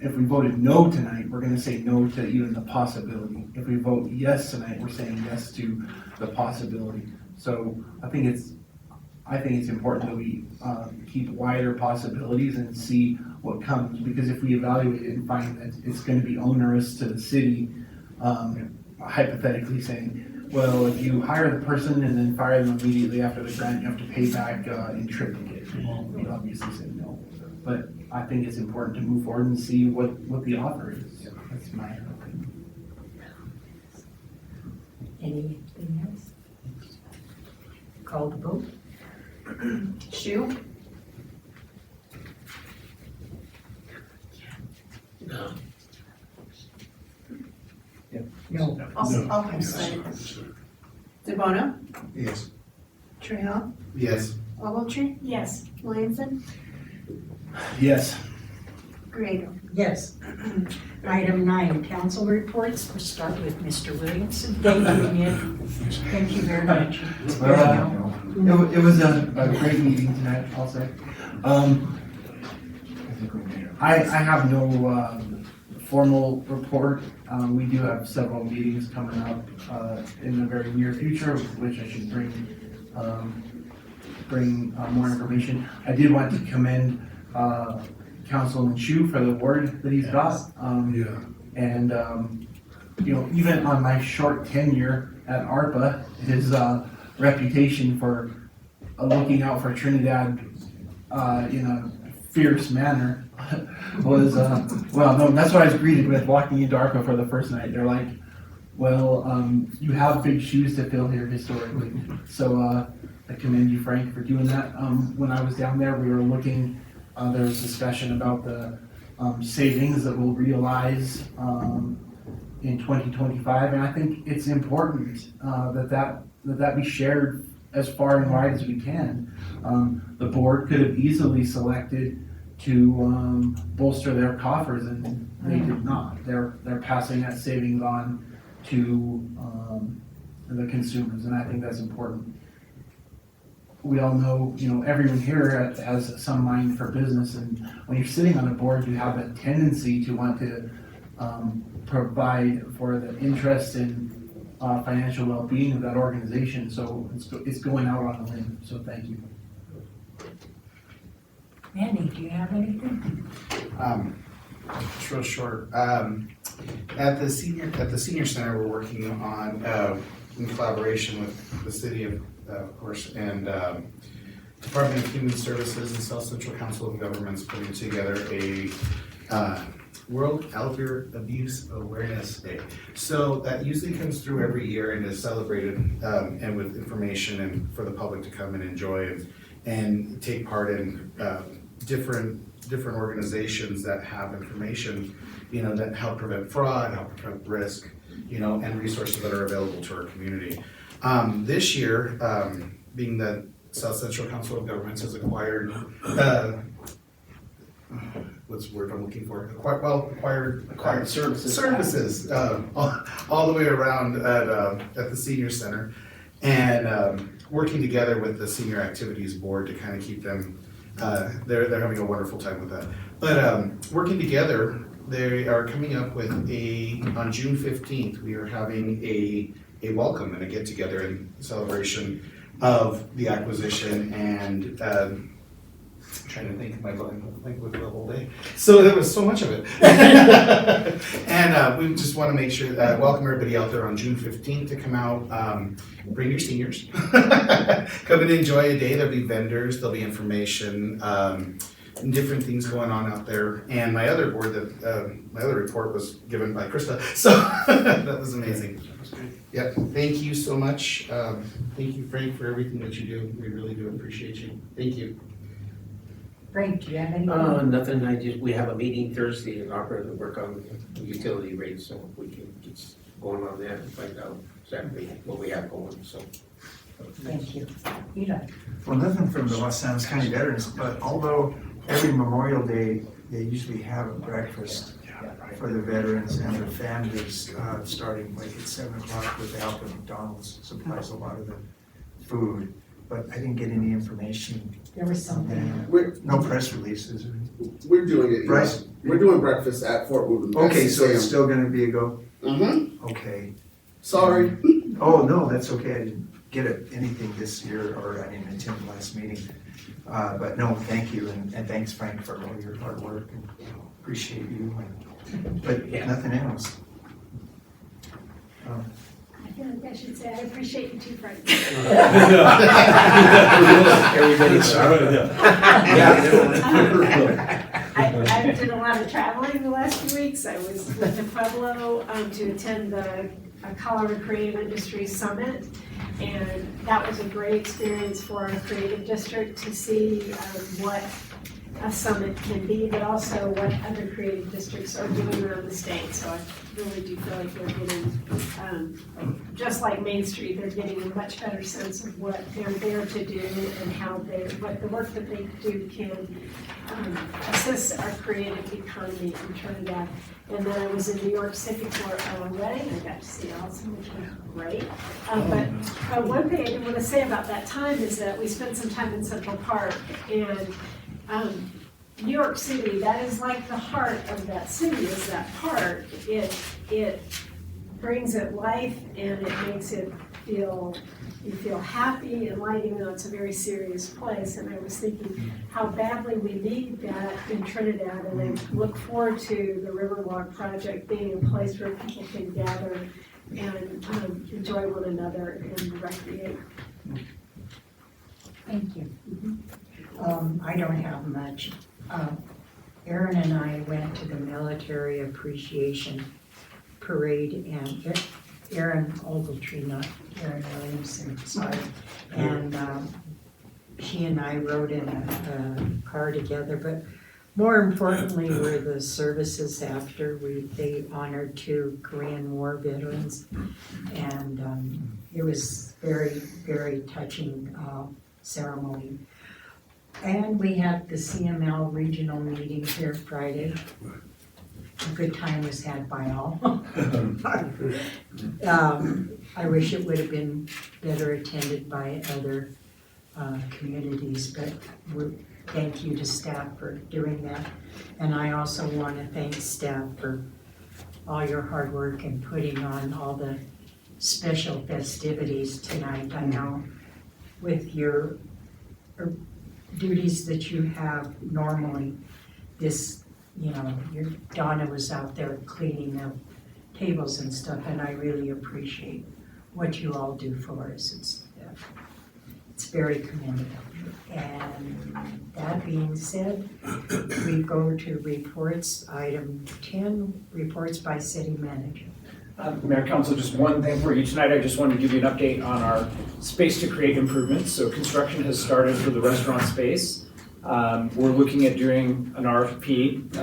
If we voted no tonight, we're gonna say no to even the possibility. If we vote yes tonight, we're saying yes to the possibility. So I think it's important that we keep wider possibilities and see what comes, because if we evaluate it and find that it's gonna be onerous to the city, hypothetically saying, well, if you hire the person and then fire them immediately after the grant, you have to pay back in triplicate. Well, we obviously say no. But I think it's important to move forward and see what the offer is. That's my opinion. Anything else? Call the vote. Shu? No. No. I'm sorry. DeBono? Yes. Trejo? Yes. Ogletree? Yes. Williamson? Yes. Grego? Yes. Item 9, council reports. We'll start with Mr. Williamson. Thank you, Nick. Thank you very much. It was a great meeting tonight, I'll say. I have no formal report. We do have several meetings coming up in the very near future, which I should bring more information. I did want to commend Councilman Shu for the word that he's got. And even on my short tenure at ARPA, his reputation for looking out for Trinidad in a fierce manner was, no, that's what I was greeted with walking into ARPA for the first night. They're like, well, you have big shoes to fill here historically. So I commend you, Frank, for doing that. When I was down there, we were looking, there was discussion about the savings that we'll realize in 2025, and I think it's important that be shared as far and wide as we can. The board could have easily selected to bolster their coffers, and they did not. They're passing that savings on to the consumers, and I think that's important. we all know, everyone here has some mind for business, and when you're sitting on a board, you have a tendency to want to provide for the interest and financial well-being of that organization, so it's going out on a limb, so thank you. Mandy, do you have anything? Just real short. At the senior center, we're working on, in collaboration with the city of course, and Department of Human Services and South Central Council of Governments putting together a World Elder Abuse Awareness Day. So that usually comes through every year and is celebrated and with information and for the public to come and enjoy and take part in different organizations that have information, that help prevent fraud, help prevent risk, and resources that are available to our community. This year, being that South Central Council of Governments has acquired, what's the word I'm looking for? Acquired services all the way around at the senior center, and working together with the senior activities board to kind of keep them. They're having a wonderful time with that. But working together, they are coming up with on June 15th, we are having a welcome and a get together in celebration of the acquisition, and trying to think of my blank with the whole day. So there was so much of it. And we just want to make sure that welcome everybody out there on June 15th to come out, bring your seniors, come and enjoy a day. There'll be vendors, there'll be information, and different things going on out there. And my other board my other report was given by Krista, so that was amazing. Yep, thank you so much. Thank you, Frank, for everything that you do. We really do appreciate you. Thank you. Frank, do you have anything? Nothing, we have a meeting Thursday in Opera to work on the utility rates, so we can get going on that and find out exactly what we have going, so. Thank you. Eli? Well, nothing from the Los Angeles County Veterans, but although every Memorial Day, they usually have a breakfast for the veterans and their families, starting like at 7 o'clock with the help of McDonald's supplies a lot of the food. But I didn't get any information. There was something. No press releases. We're doing it. Right. We're doing breakfast at Fort Woodland. Okay, so it's still gonna be a go? Mm-hmm. Okay. Sorry. Oh, no, that's okay. I didn't get anything this year, or I didn't attend the last meeting. But no, thank you, and thanks, Frank, for all your hard work, and appreciate you. But nothing else. I feel like I should say, I appreciate you too, Frank. Everybody's sorry. I did a lot of traveling the last few weeks. I went to Pueblo to attend the Colorado Creative Industries Summit, and that was a great experience for our creative district to see what a summit can be, but also what other creative districts are doing around the state. So I really do feel like they're getting, just like Main Street, they're getting a much better sense of what they're there to do and how what the work that they do can assist our creative economy in Trinidad. And then I was in New York City for a wedding. I got to see Allison, which was great. But one thing I did want to say about that time is that we spent some time in Central Park, and New York City, that is like the heart of that city, is that park. It brings it life, and it makes it you feel happy and light, even though it's a very serious place. And I was thinking how badly we need that in Trinidad, and I look forward to the Riverwalk project being a place where people can gather and enjoy one another and recreate. Thank you. I don't have much. Aaron and I went to the Military Appreciation Parade, and Aaron Ogletree, not Aaron Williamson, sorry. And she and I rode in a car together, but more importantly were the services after. They honored 2 Korean War veterans, and it was very, very touching ceremony. And we had the CML regional meeting here Friday. A good time was had by all. I wish it would have been better attended by other communities, but thank you to staff for doing that. And I also want to thank staff for all your hard work and putting on all the special festivities tonight. I know with your duties that you have normally, this, your Donna was out there cleaning the tables and stuff, and I really appreciate what you all do for us. It's very commendable. And that being said, we go to reports, item 10, reports by city manager. Mayor, Council, just one thing for you tonight. I just wanted to give you an update on our space to create improvements. So construction has started for the restaurant space. We're looking at doing an RFP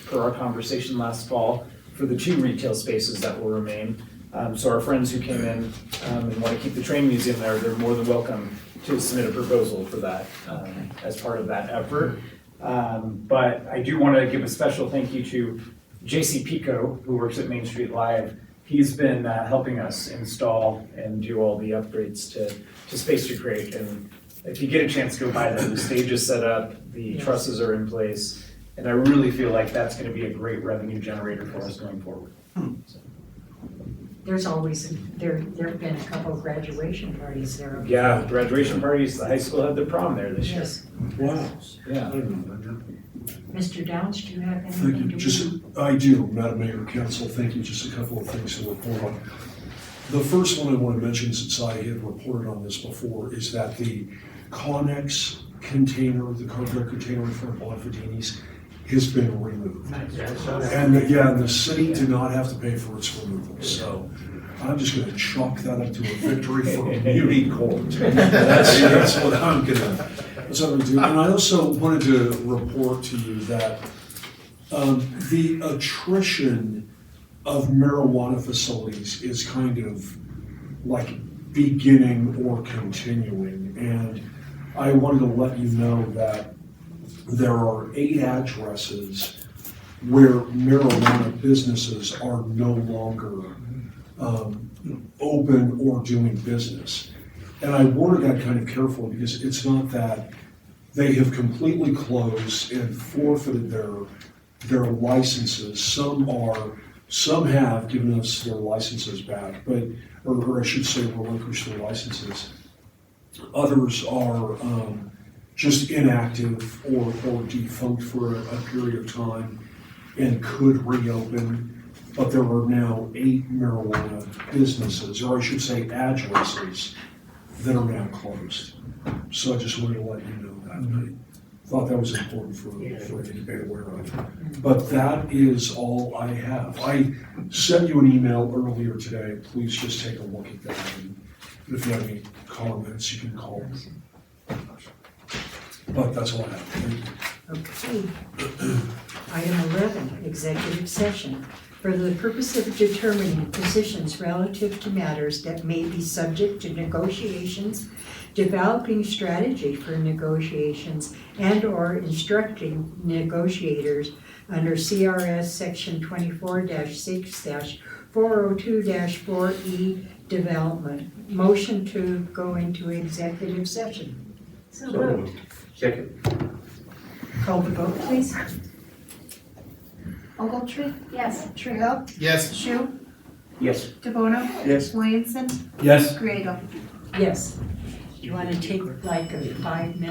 per our conversation last fall for the 2 retail spaces that will remain. So our friends who came in and want to keep the train museum there, they're more than welcome to submit a proposal for that as part of that effort. But I do want to give a special thank you to JC Pico, who works at Main Street Live. He's been helping us install and do all the upgrades to Space to Create. And if you get a chance to go by them, the stage is set up, the trusses are in place, and I really feel like that's going to be a great revenue generator for us going forward. So. There's always, there have been a couple of graduation parties there. Yeah, graduation parties, the high school had their prom there this year. Yes. Wow. Yeah. Mr. Downs, do you have anything Thank you. I do, Madam Mayor, Council. Thank you. Just a couple of things to report on. The first one I want to mention, since I had reported on this before, is that the Connex container, the contract container in front of Bonfadini's, has been removed. And the city did not have to pay for its removal. So I'm just going to chalk that up to a victory for community court. That's what I'm going to do. And I also wanted to report to you that the attrition of marijuana facilities is kind of like beginning or continuing. And I wanted to let you know that there are 8 addresses where marijuana businesses are no longer open or doing business. And I worded that kind of carefully because it's not that they have completely closed and forfeited their licenses. Some have given us their licenses back, but or I should say relinquished their licenses. Others are just inactive or defunct for a period of time and could reopen, but there are now 8 marijuana businesses, or I should say addresses, that are now closed. So I just wanted to let you know that. I thought that was important for you to be aware of. But that is all I have. I sent you an email earlier today. Please just take a look at that. And if you have any comments, you can call me. But that's all I have. Thank you. Okay. Item 11, executive session. For the purpose of determining positions relative to matters that may be subject to negotiations, developing strategy for negotiations, and/or instructing negotiators under CRS Section 24-6-402-4E development. Motion to go into executive session. So moved. Second. Call the vote, please. Ogletree? Yes. Trejo? Yes. Shu? Yes. DeBono? Yes. Williamson? Yes. Griego? Yes. Do you want to take like a 5-minute?